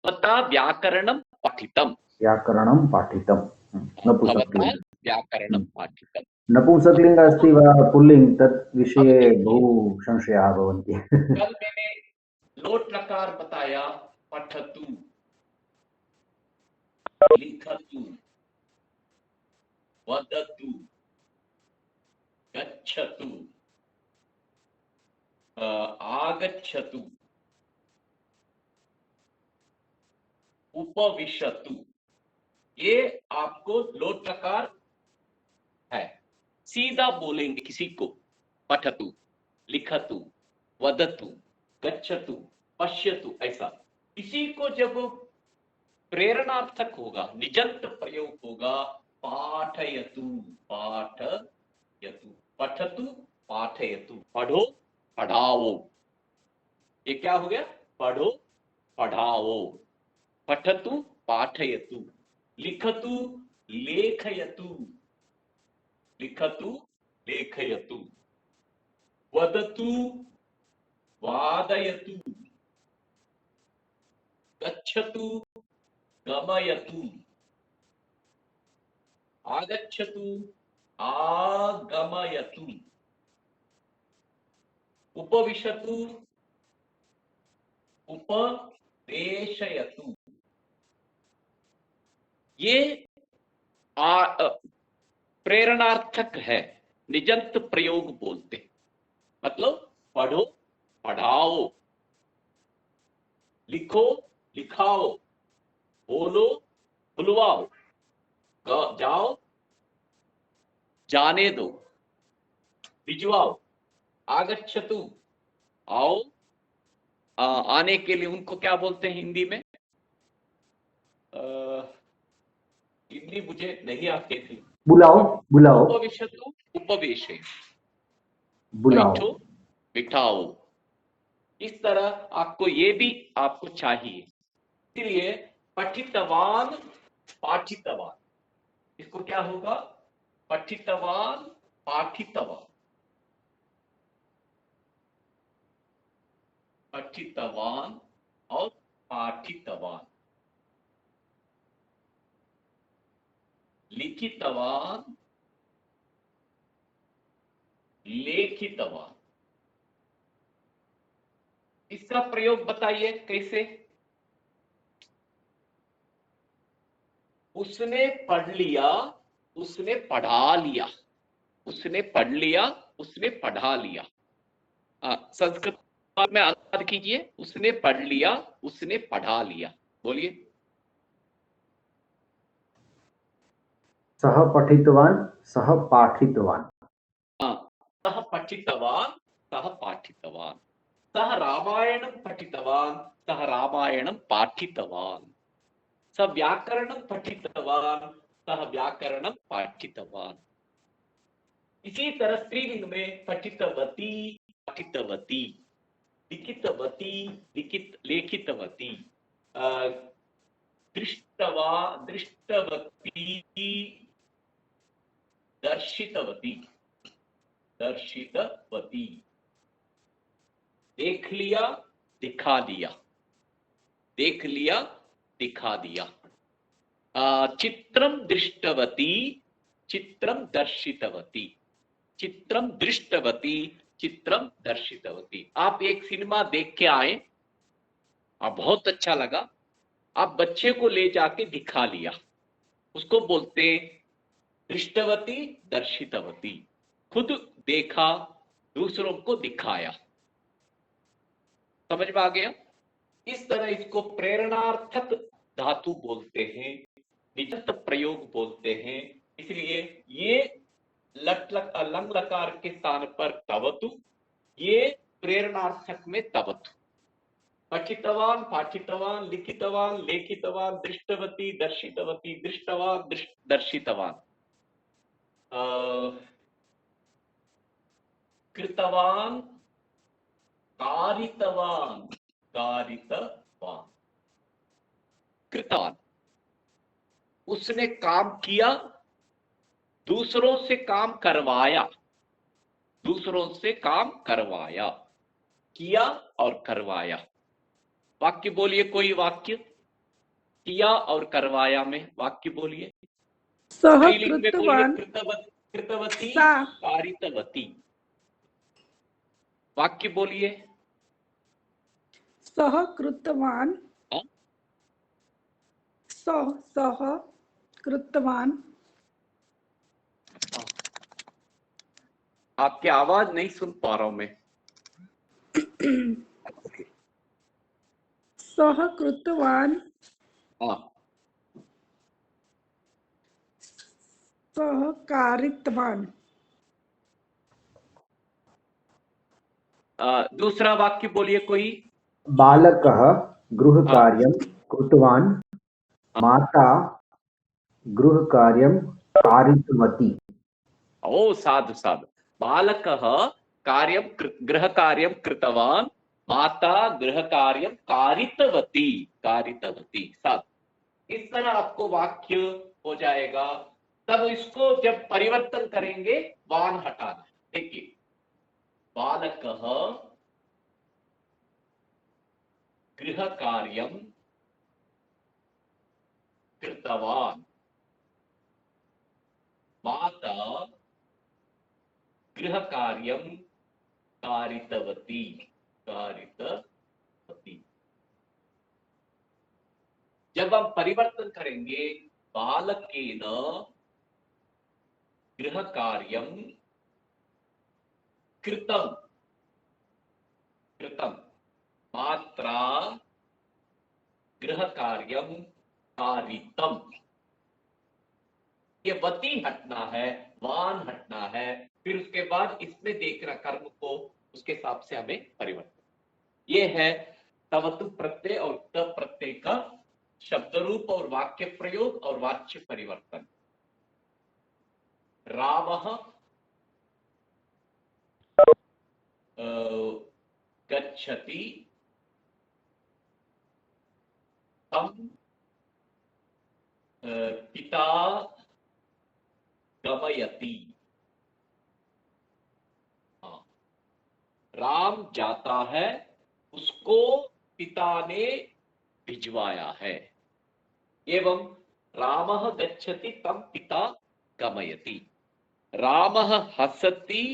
भवता व्याकरणं पठितम्। व्याकरणं पाठितम्। भवता नपुंसकलिङ्ग। व्याकरणं पाठितम्। नपुंसकलिङ्ग अस्ति वा पुल्लिङ्ग तत् विषये बहु संशयाः भवन्ति। कल मैंने लोट लकार बताया। पठतु, लिखतु, वदतु, गच्छतु, आगच्छतु, उपविशतु। ये आपको लोट लकार है। सीधा बोलेंगे किसी को। पठतु, लिखतु, वदतु, गच्छतु, पश्यतु, ऐसा। इसी को जब प्रेरणार्थक होगा, निजंत प्रयोग होगा, पाठयतु, पाठयतु, पठतु, पाठयतु, पढ़ो, पढ़ाओ। ये क्या हो गया? पढ़ो, पढ़ाओ। पठतु, पाठयतु, लिखतु, लेखयतु, लिखतु, लेखयतु, वदतु, वादयतु, गच्छतु, गमयतु, आगच्छतु, आगमयतु, उपविशतु, उपदेशयतु। ये प्रेरणार्थक है, निजंत प्रयोग बोलते। मतलब पढ़ो, पढ़ाओ, लिखो, लिखाओ, बोलो, बुलवाओ, जाओ, जाने दो, भिजवाओ, आगच्छतु, आओ। आने के लिए उनको क्या बोलते हैं हिंदी में? हिंदी मुझे नहीं आती थी। बुलाओ, बुलाओ, उपविशतु, उपवेशे, बुलाओ। बैठो, बिठाओ। इस तरह आपको ये भी आपको चाहिए। इसलिए पठितवान, पाठितवान, इसको क्या होगा? पठितवान, पाठितवान, पठितवान और पाठितवान, लिखितवान, लेखितवान। इसका प्रयोग बताइए कैसे? उसने पढ़ लिया, उसने पढ़ा लिया। उसने पढ़ लिया, उसने पढ़ा लिया। संस्कृत में अनुवाद कीजिए। उसने पढ़ लिया, उसने पढ़ा लिया। बोलिए। सः पठितवान्, सः पाठितवान्। सः पठितवान्, सः पाठितवान्। सः रामायणं पठितवान्, सः रामायणं पाठितवान्। सः व्याकरणं पठितवान्, सः व्याकरणं पाठितवान्। इसी तरह स्त्रीलिंग में पठितवती, पठितवती, लिखितवती, लेखितवती, दृष्टवा, दृष्टवती, दर्शितवती, दर्शितवती, देख लिया, दिखा दिया, देख लिया, दिखा दिया। चित्रम दृष्टवती, चित्रम दर्शितवती, चित्रम दृष्टवती, चित्रम दर्शितवती। आप एक सिनेमा देख के आए, बहुत अच्छा लगा। आप बच्चे को ले जाके दिखा लिया, उसको बोलते हैं दृष्टवती दर्शितवती। खुद देखा, दूसरों को दिखाया। समझ में आ गया? इस तरह इसको प्रेरणार्थक धातु बोलते हैं, निजंत प्रयोग बोलते हैं। इसलिए ये लट लक लंग लकार के स्थान पर तवतु, ये प्रेरणार्थक में तवतु। पठितवान, पाठितवान, लिखितवान, लेखितवान, दृष्टवती, दर्शितवती, दृष्टवान, दर्शितवान, कृतवान, कारितवान, कारितवान, कृतवान, उसने काम किया, दूसरों से काम करवाया, दूसरों से काम करवाया, किया और करवाया। वाक्य बोलिए, कोई वाक्य किया और करवाया में वाक्य बोलिए। सः स्त्रीलिंग में बोलिए कृतवान् कृतवती, सा कारितवती। वाक्य बोलिए। सः कृतवान् हाँ? सः कृतवान्। आपकी आवाज नहीं सुन पा रहा हूं मैं। सः कृतवान्, हाँ, सः कारितवान्। दूसरा वाक्य बोलिए कोई। बालकः गृहकार्यं कृतवान्, माता गृहकार्यं कारितवती। ओ साधु साधु। बालकः कार्यं गृहकार्यं कृतवान्, माता गृहकार्यं कारितवती, कारितवती। साधु। इस तरह आपको वाक्य हो जाएगा। तब इसको जब परिवर्तन करेंगे, वान हटाना। देखिए, बालकः गृहकार्यं कृतवान्, माता गृहकार्यं कारितवती, कारितवती। जब हम परिवर्तन करेंगे, बालकेन गृहकार्यं कृतं, कृतं, मात्रा गृहकार्यं कारितम्। ये वती हटना है, वान हटना है। फिर उसके बाद इसमें देखना कर्म को, उसके हिसाब से हमें परिवर्तन। ये है तवतु प्रत्यय और त प्रत्यय का शब्द रूप और वाक्य प्रयोग और वाच्य परिवर्तन। रामः गच्छति, तं पिता गमयति। हाँ, राम जाता है, उसको पिता ने भिजवाया है। एवं रामः गच्छति तं पिता गमयति। रामः हसति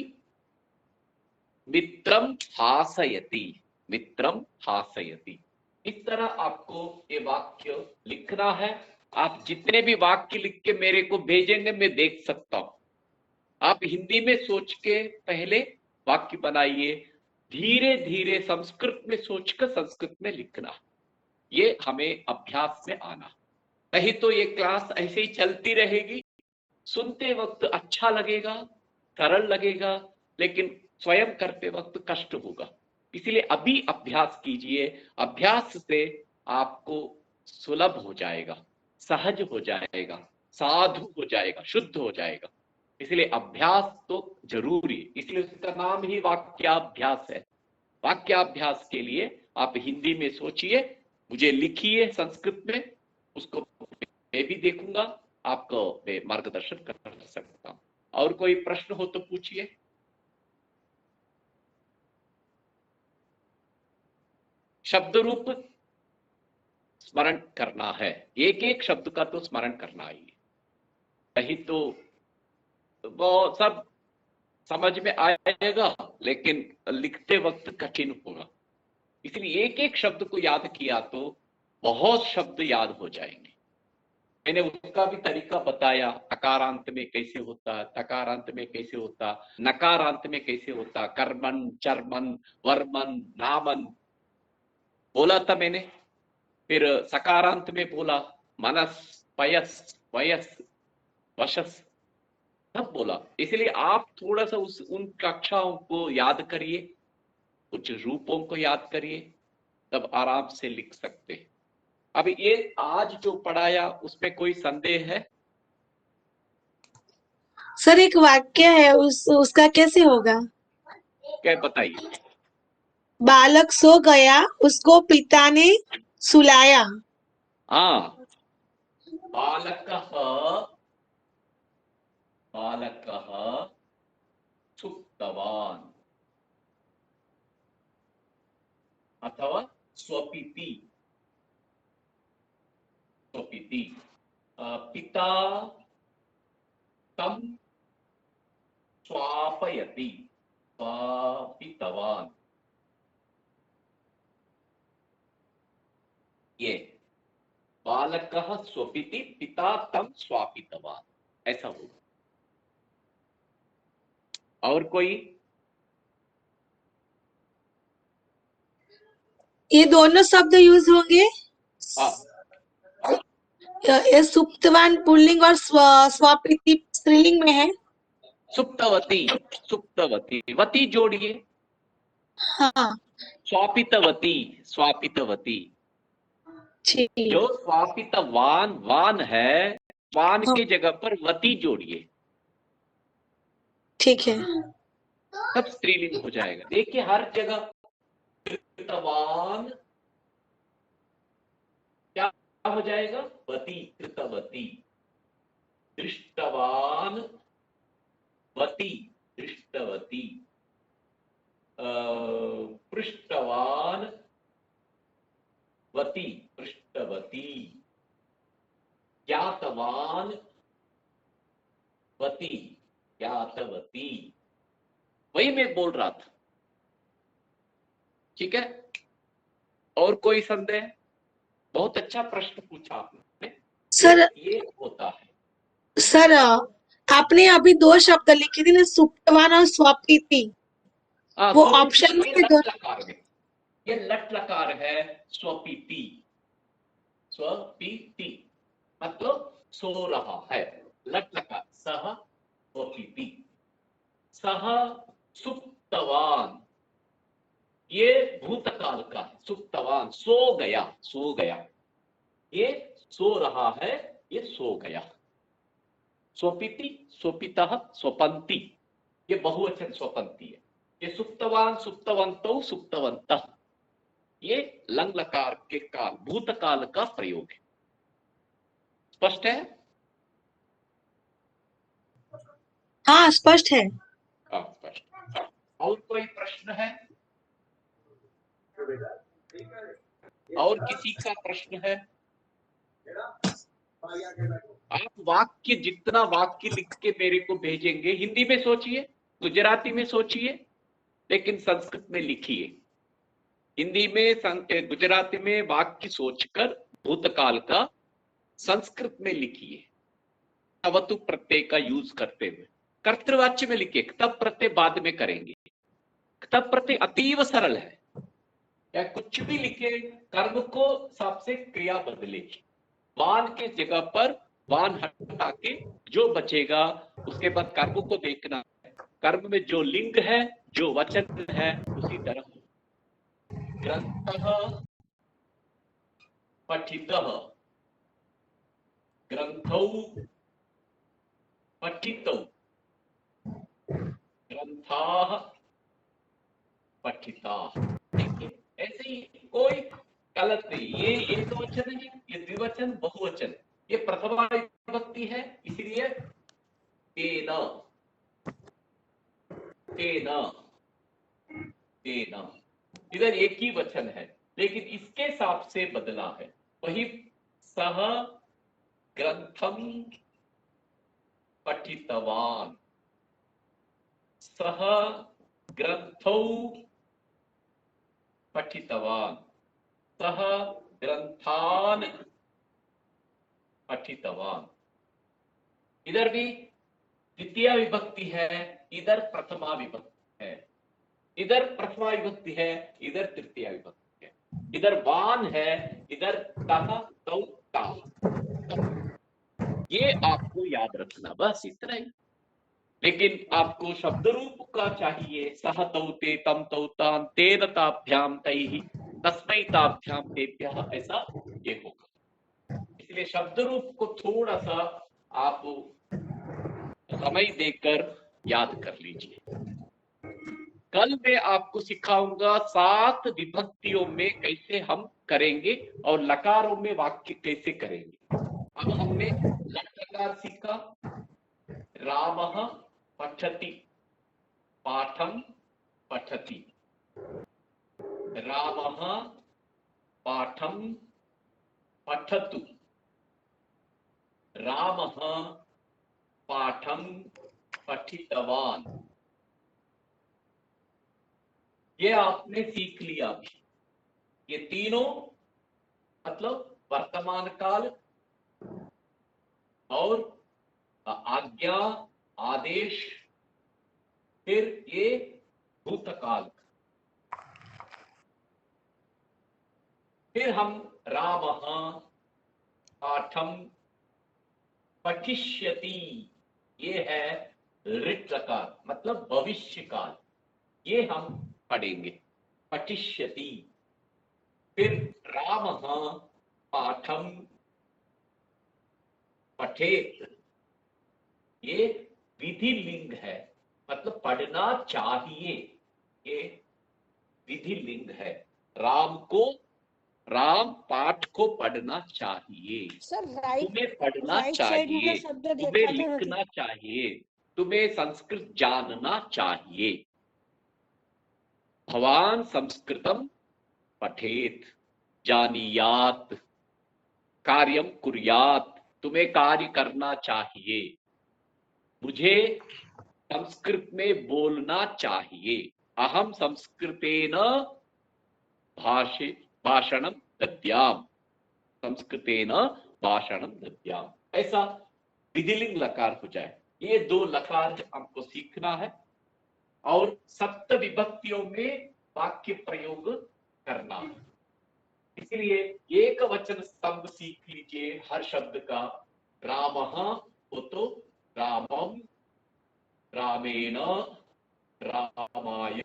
मित्रं हासयति, मित्रं हासयति। इस तरह आपको ये वाक्य लिखना है। आप जितने भी वाक्य लिख के मेरे को भेजेंगे, मैं देख सकता हूं। आप हिंदी में सोच के पहले वाक्य बनाइए, धीरे धीरे संस्कृत में सोचकर संस्कृत में लिखना। ये हमें अभ्यास में आना। नहीं तो ये क्लास ऐसे ही चलती रहेगी, सुनते वक्त अच्छा लगेगा, सरल लगेगा, लेकिन स्वयं करते वक्त कष्ट होगा। इसलिए अभी अभ्यास कीजिए। अभ्यास से आपको सुलभ हो जाएगा, सहज हो जाएगा, साधु हो जाएगा, शुद्ध हो जाएगा। इसलिए अभ्यास तो जरूरी, इसलिए उसका नाम ही वाक्याभ्यास है। वाक्याभ्यास के लिए आप हिंदी में सोचिए, मुझे लिखिए संस्कृत में, उसको मैं भी देखूंगा, आपको मैं मार्गदर्शन कर सकता हूं। और कोई प्रश्न हो तो पूछिए। शब्द रूप स्मरण करना है, एक एक शब्द का तो स्मरण करना ही, नहीं तो वो सब समझ में आएगा लेकिन लिखते वक्त कठिन होगा। इसलिए एक एक शब्द को याद किया तो बहुत शब्द याद हो जाएंगे। मैंने उसका भी तरीका बताया, अकारांत में कैसे होता, तकारांत में कैसे होता, नकारांत में कैसे होता, कर्मन, चर्मन, वर्मन, नामन बोला था मैंने। फिर सकारांत में बोला मनस, पयस, वयस, वशस, सब बोला। इसलिए आप थोड़ा सा उन कक्षाओं को याद करिए, कुछ रूपों को याद करिए, तब आराम से लिख सकते हैं। अब ये आज जो पढ़ाया उसमें कोई संदेह है? सर एक वाक्य है उसका कैसे होगा? क्या बताइए। बालक सो गया, उसको पिता ने सुलाया। हाँ, बालकः बालकः सुप्तवान् अथवा स्वपिति, स्वपिति। पिता तं स्वापयति, स्वापितवान्। ये बालकः स्वपिति, पिता तं स्वापितवान्, ऐसा होगा। और कोई? ये दोनों शब्द यूज होंगे। हाँ, ये सुप्तवान पुल्लिंग और स्वापिति स्त्रीलिंग में है। सुप्तवती, सुप्तवती, वती जोड़िए। हाँ स्वापितवती, स्वापितवती। ठीक। जो स्वापितवान वान है, वान के जगह पर वती जोड़िए, ठीक है। तब स्त्रीलिंग हो जाएगा। देखिए हर जगह कृतवान क्या हो जाएगा? वती, कृतवती। दृष्टवान, वती, दृष्टवती। पृष्टवान, वती, पृष्टवती। ज्ञातवान, वती, ज्ञातवती। वही मैं बोल रहा था। ठीक है, और कोई संदेह? बहुत अच्छा प्रश्न पूछा आपने सर ये होता है। सर आपने अभी दो शब्द लिखे थे ना, सुप्तवान और स्वापिति। वो ऑप्शन में दो। लट लकार में, ये लट लकार है। स्वपीति, स्वपीति मतलब सो रहा है। लट लकार, सह स्वपीति। सह सुप्तवान, ये भूतकाल का है। सुप्तवान सो गया, सो गया। ये सो रहा है, ये सो गया। स्वपिति, स्वपितः, स्वपंती, ये बहुवचन स्वपंती है। ये सुप्तवान, सुप्तवंतो, सुप्तवंतः, ये लंग लकार के काल, भूतकाल का प्रयोग है। स्पष्ट है? हाँ स्पष्ट है। हाँ स्पष्ट। और कोई प्रश्न है? और किसी का प्रश्न है? आप वाक्य, जितना वाक्य लिख के मेरे को भेजेंगे, हिंदी में सोचिए, गुजराती में सोचिए, लेकिन संस्कृत में लिखिए। हिंदी में, गुजराती में वाक्य सोचकर भूतकाल का संस्कृत में लिखिए, तवतु प्रत्यय का यूज करते हुए। कर्तृवाच्य में लिखिए, तब प्रत्यय बाद में करेंगे। तब प्रत्यय अतीव सरल है, या कुछ भी लिखे, कर्म को सबसे क्रिया बदलेगी। वान के जगह पर वान हटा के जो बचेगा, उसके बाद कर्म को देखना है। कर्म में जो लिंग है, जो वचन है, उसी तरह ग्रंथः पठितः, ग्रंथौ पठितौ, ग्रंथाः पठिताः। देखिए ऐसे ही कोई गलत नहीं। ये एक वचन है, ये द्विवचन, बहुवचन, ये प्रथमा विभक्ति है, इसलिए तेन, तेन, तेन। इधर एक ही वचन है, लेकिन इसके हिसाब से बदला है। वही सह ग्रंथम पठितवान, सह ग्रंथौ पठितवान, सह ग्रंथान पठितवान। इधर भी द्वितीय विभक्ति है, इधर प्रथमा विभक्ति है। इधर प्रथमा विभक्ति है, इधर तृतीय विभक्ति है। इधर वान है, इधर तह तौ ता। ये आपको याद रखना, बस इतना ही। लेकिन आपको शब्द रूप का चाहिए, सह तौ ते तम तौ तान तेन ताभ्याम तैहि तस्मै ताभ्याम तेभ्यः, ऐसा ये होगा। इसलिए शब्द रूप को थोड़ा सा आप समय देकर याद कर लीजिए। कल मैं आपको सिखाऊंगा 7 विभक्तियों में कैसे हम करेंगे और लकारों में वाक्य कैसे करेंगे। अब हमने लट लकार सीखा, रामः पठति, पाठम पठति, रामः पाठम पठतु, रामः पाठम पठितवान। ये आपने सीख लिया अभी। ये तीनों मतलब वर्तमान काल और आज्ञा, आदेश, फिर ये भूतकाल। फिर हम रामः पाठम पठिष्यति, ये है ऋट लकार मतलब भविष्य काल, ये हम पढ़ेंगे, पठिष्यति। फिर रामः पाठम पठेत, ये विधि लिंग है मतलब पढ़ना चाहिए, ये विधि लिंग है। राम पाठ को पढ़ना चाहिए, सर राइट तुम्हें पढ़ना राइट साइड में चाहिए, शब्द तुम्हें देखा था ना। लिखना चाहिए, तुम्हें संस्कृत जानना चाहिए। भवान संस्कृतम पठेत, जानीयात, कार्यम कुर्यात, तुम्हें कार्य करना चाहिए। मुझे संस्कृत में बोलना चाहिए। अहम संस्कृतेन भाषणम दद्याम, संस्कृतेन भाषणम दद्याम, ऐसा विधिलिंग लकार हो जाए। ये 2 लकार हमको सीखना है और 7 विभक्तियों में वाक्य प्रयोग करना है। इसलिए एक वचन स्तंभ सीख लीजिए हर शब्द का। रामः हो तो रामम, रामेण, रामाय,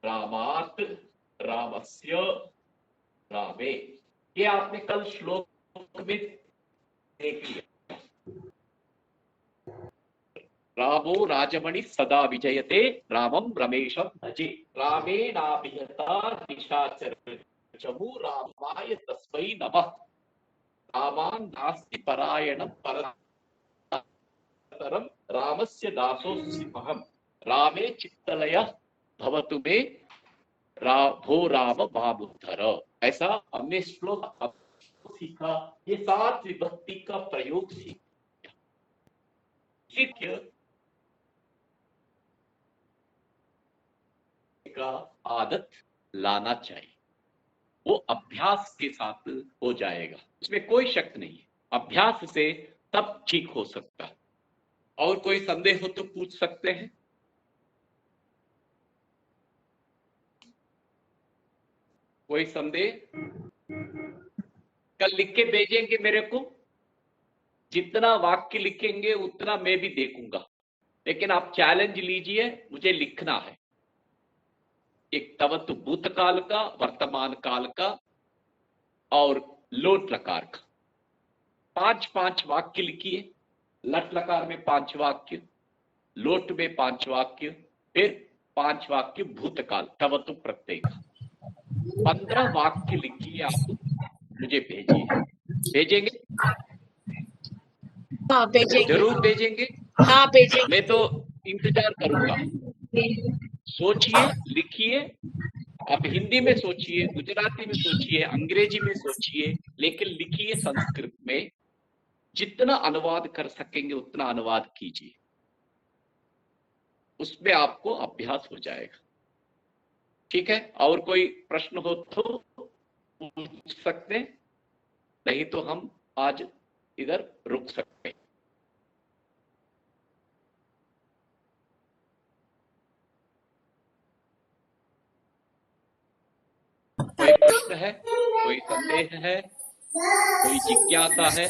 रामात्, रामस्य, रामे। ये आपने कल श्लोक में देख लिया। रामो राजमणि सदा विजयते, रामम रमेशम भजे, रामेणाभिहता निशाचर चमु, रामाय तस्मै नमः, रामान् नास्ति परायणं परतरं, रामस्य दासोऽस्म्यहं, रामे चित्तलयः भवतु मे, भो राम मामुद्धर। ऐसा हमने श्लोक सीखा। ये 7 विभक्ति का प्रयोग सीखा का आदत लाना चाहिए। वो अभ्यास के साथ हो जाएगा, इसमें कोई शक नहीं है। अभ्यास से तब ठीक हो सकता है। और कोई संदेह हो तो पूछ सकते हैं। कोई संदेह? कल लिख के भेजेंगे मेरे को, जितना वाक्य लिखेंगे उतना मैं भी देखूंगा, लेकिन आप चैलेंज लीजिए, मुझे लिखना है। एक तवतु भूतकाल का, वर्तमान काल का और लोट लकार का 5-5 वाक्य लिखिए। लट लकार में 5 वाक्य, लोट में 5 वाक्य, फिर 5 वाक्य भूतकाल तवतु प्रत्यय का। 15 वाक्य लिखिए, आप मुझे भेजिए। भेजेंगे? हाँ भेजेंगे। जरूर भेजेंगे। हाँ भेजेंगे। मैं तो इंतजार करूंगा। सोचिए, लिखिए। आप हिंदी में सोचिए, गुजराती में सोचिए, अंग्रेजी में सोचिए, लेकिन लिखिए संस्कृत में। जितना अनुवाद कर सकेंगे उतना अनुवाद कीजिए, उसमें आपको अभ्यास हो जाएगा। ठीक है? और कोई प्रश्न हो तो पूछ सकते हैं, नहीं तो हम आज इधर रुक सकते हैं। कोई प्रश्न है, कोई संदेह है, कोई जिज्ञासा है?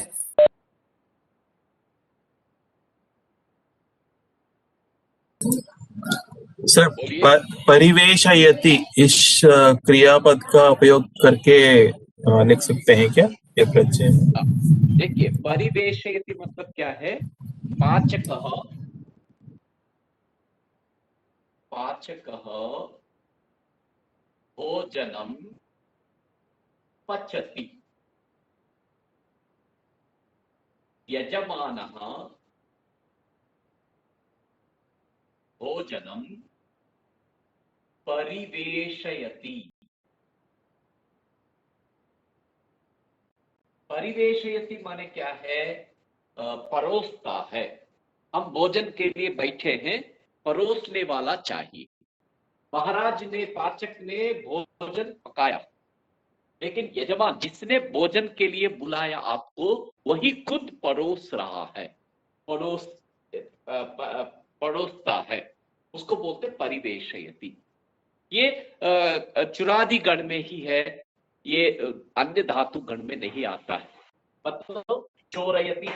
सर बोलिए। परिवेशयति इस क्रियापद का उपयोग करके लिख सकते हैं क्या ये प्रत्यय? देखिए, परिवेशयति मतलब क्या है? पाचकः भोजनम पचति, यजमानः भोजनम परिवेशयति। परिवेशयति माने क्या है? परोसता है। हम भोजन के लिए बैठे हैं, परोसने वाला चाहिए। महाराज ने, पाचक ने भोजन पकाया, लेकिन यजमान जिसने भोजन के लिए बुलाया आपको, वही खुद परोस रहा है, परोसता है, उसको बोलते परिवेशयति। ये चुरादी गण में ही है, ये अन्य धातु गण में नहीं आता है। मतलब चोरयति,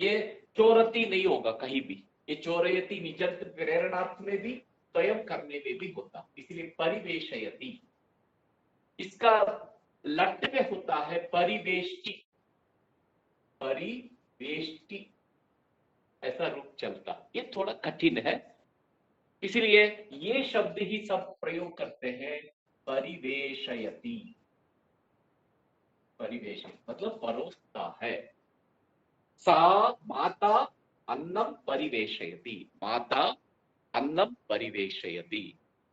ये चोरती नहीं होगा कहीं भी। ये चोरयति निजंत प्रेरणार्थ में भी, स्वयं करने में भी होता, इसलिए परिवेशयति। इसका लट में होता है परिवेष्टि, ऐसा रूप चलता। ये थोड़ा कठिन है, इसलिए ये शब्द ही सब प्रयोग करते हैं, परिवेशयति। परिवेश मतलब परोसता है। सा माता अन्नम परिवेशयति, माता अन्नम परिवेशयति,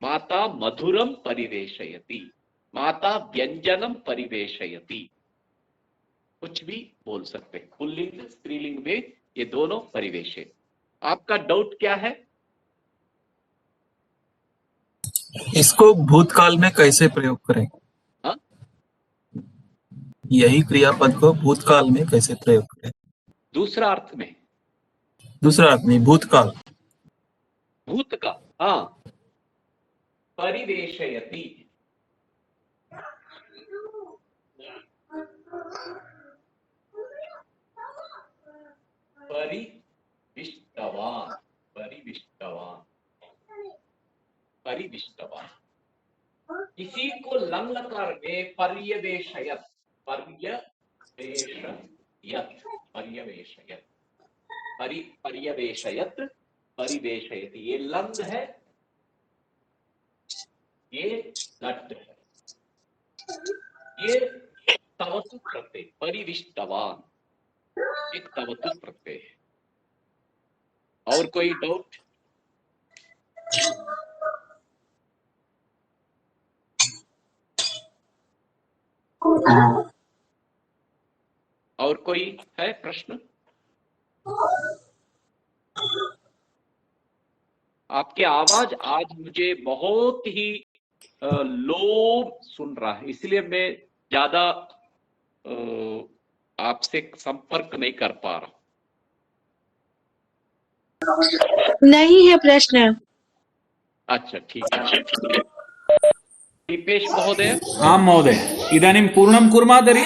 माता मधुरम परिवेशयति, माता व्यंजनम परिवेशयति। कुछ भी बोल सकते हैं, पुल्लिंग स्त्रीलिंग में ये दोनों परिवेश है। आपका डाउट क्या है? इसको भूतकाल में कैसे प्रयोग करें? हा? यही क्रियापद को भूतकाल में कैसे प्रयोग करें? दूसरा अर्थ में, दूसरा अर्थ नहीं, भूतकाल। भूतकाल, हाँ, परिवेशयति। परिविष्टवान, परिविष्टवान, परिविष्टवान। इसी को लंग लकार में पर्यवेशयत, पर्यवेशयत, पर्यवेशयत, पर्यवेशयत, परिवेशयति। ये लंग है, ये लट है, ये तवतु प्रत्यय, परिविष्टवान एक तवतु प्रत्यय है। और कोई डाउट? और कोई है प्रश्न? आपकी आवाज आज मुझे बहुत ही लो सुन रहा है, इसलिए मैं ज्यादा आपसे संपर्क नहीं कर पा रहा। नहीं है प्रश्न। अच्छा, ठीक है। दीपेश महोदय। आं महोदय, इदानीं पूर्णं कुर्मः तर्हि।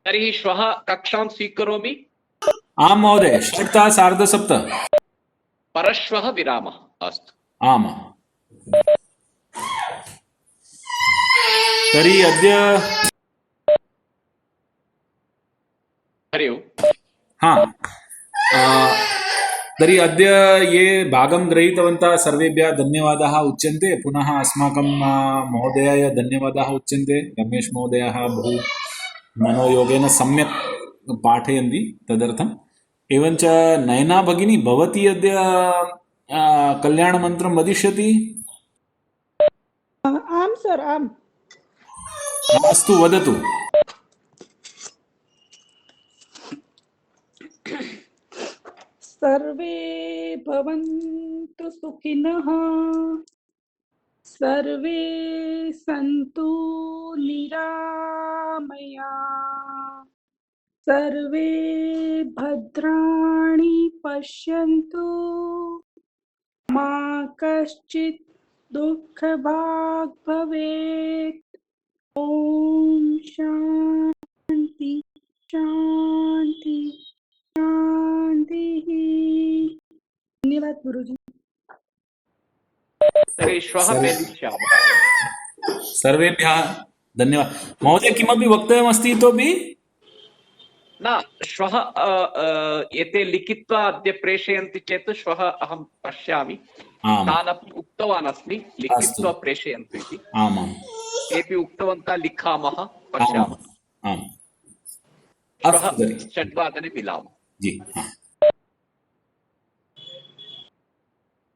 तर्हि श्वः कक्षां स्वीकरोमि। आं महोदय, 7:00 सार्धसप्त। परश्वः विरामः। अस्तु। आम्। तर्हि अद्य हरि ओम्। हा, तर्हि अद्य ये भागं गृहीतवन्तः सर्वेभ्यः धन्यवादाः उच्यन्ते। पुनः अस्माकं महोदयाय धन्यवादाः उच्यन्ते। रमेश महोदयः बहु मनोयोगेन सम्यक् पाठयन्ति, तदर्थम्। एवञ्च नयना भगिनी, भवती अद्य कल्याणमन्त्रं वदिष्यति? आम् सर् आम्। अस्तु, वदतु। सर्वे भवन्तु सुखिनः, सर्वे सन्तु निरामया सर्वे भद्राणि पश्यन्तु मा कश्चित् दुःखभाग् भवेत् ॐ शान्ति शान्ति शान्तिः धन्यवाद गुरुजी तर्हि श्वः मेलिष्यामः सर्वेभ्यः धन्यवादः महोदय किमपि वक्तव्यमस्ति इतोपि न श्वः एते लिखित्वा अद्य प्रेषयन्ति चेत् श्वः अहं पश्यामि आम् तानपि उक्तवान् अस्मि लिखित्वा प्रेषयन्तु इति आमाम् तेपि उक्तवन्तः लिखामः पश्यामः आम् श्वः अस्तु तर्हि 6 वादने मिलामः जी हाँ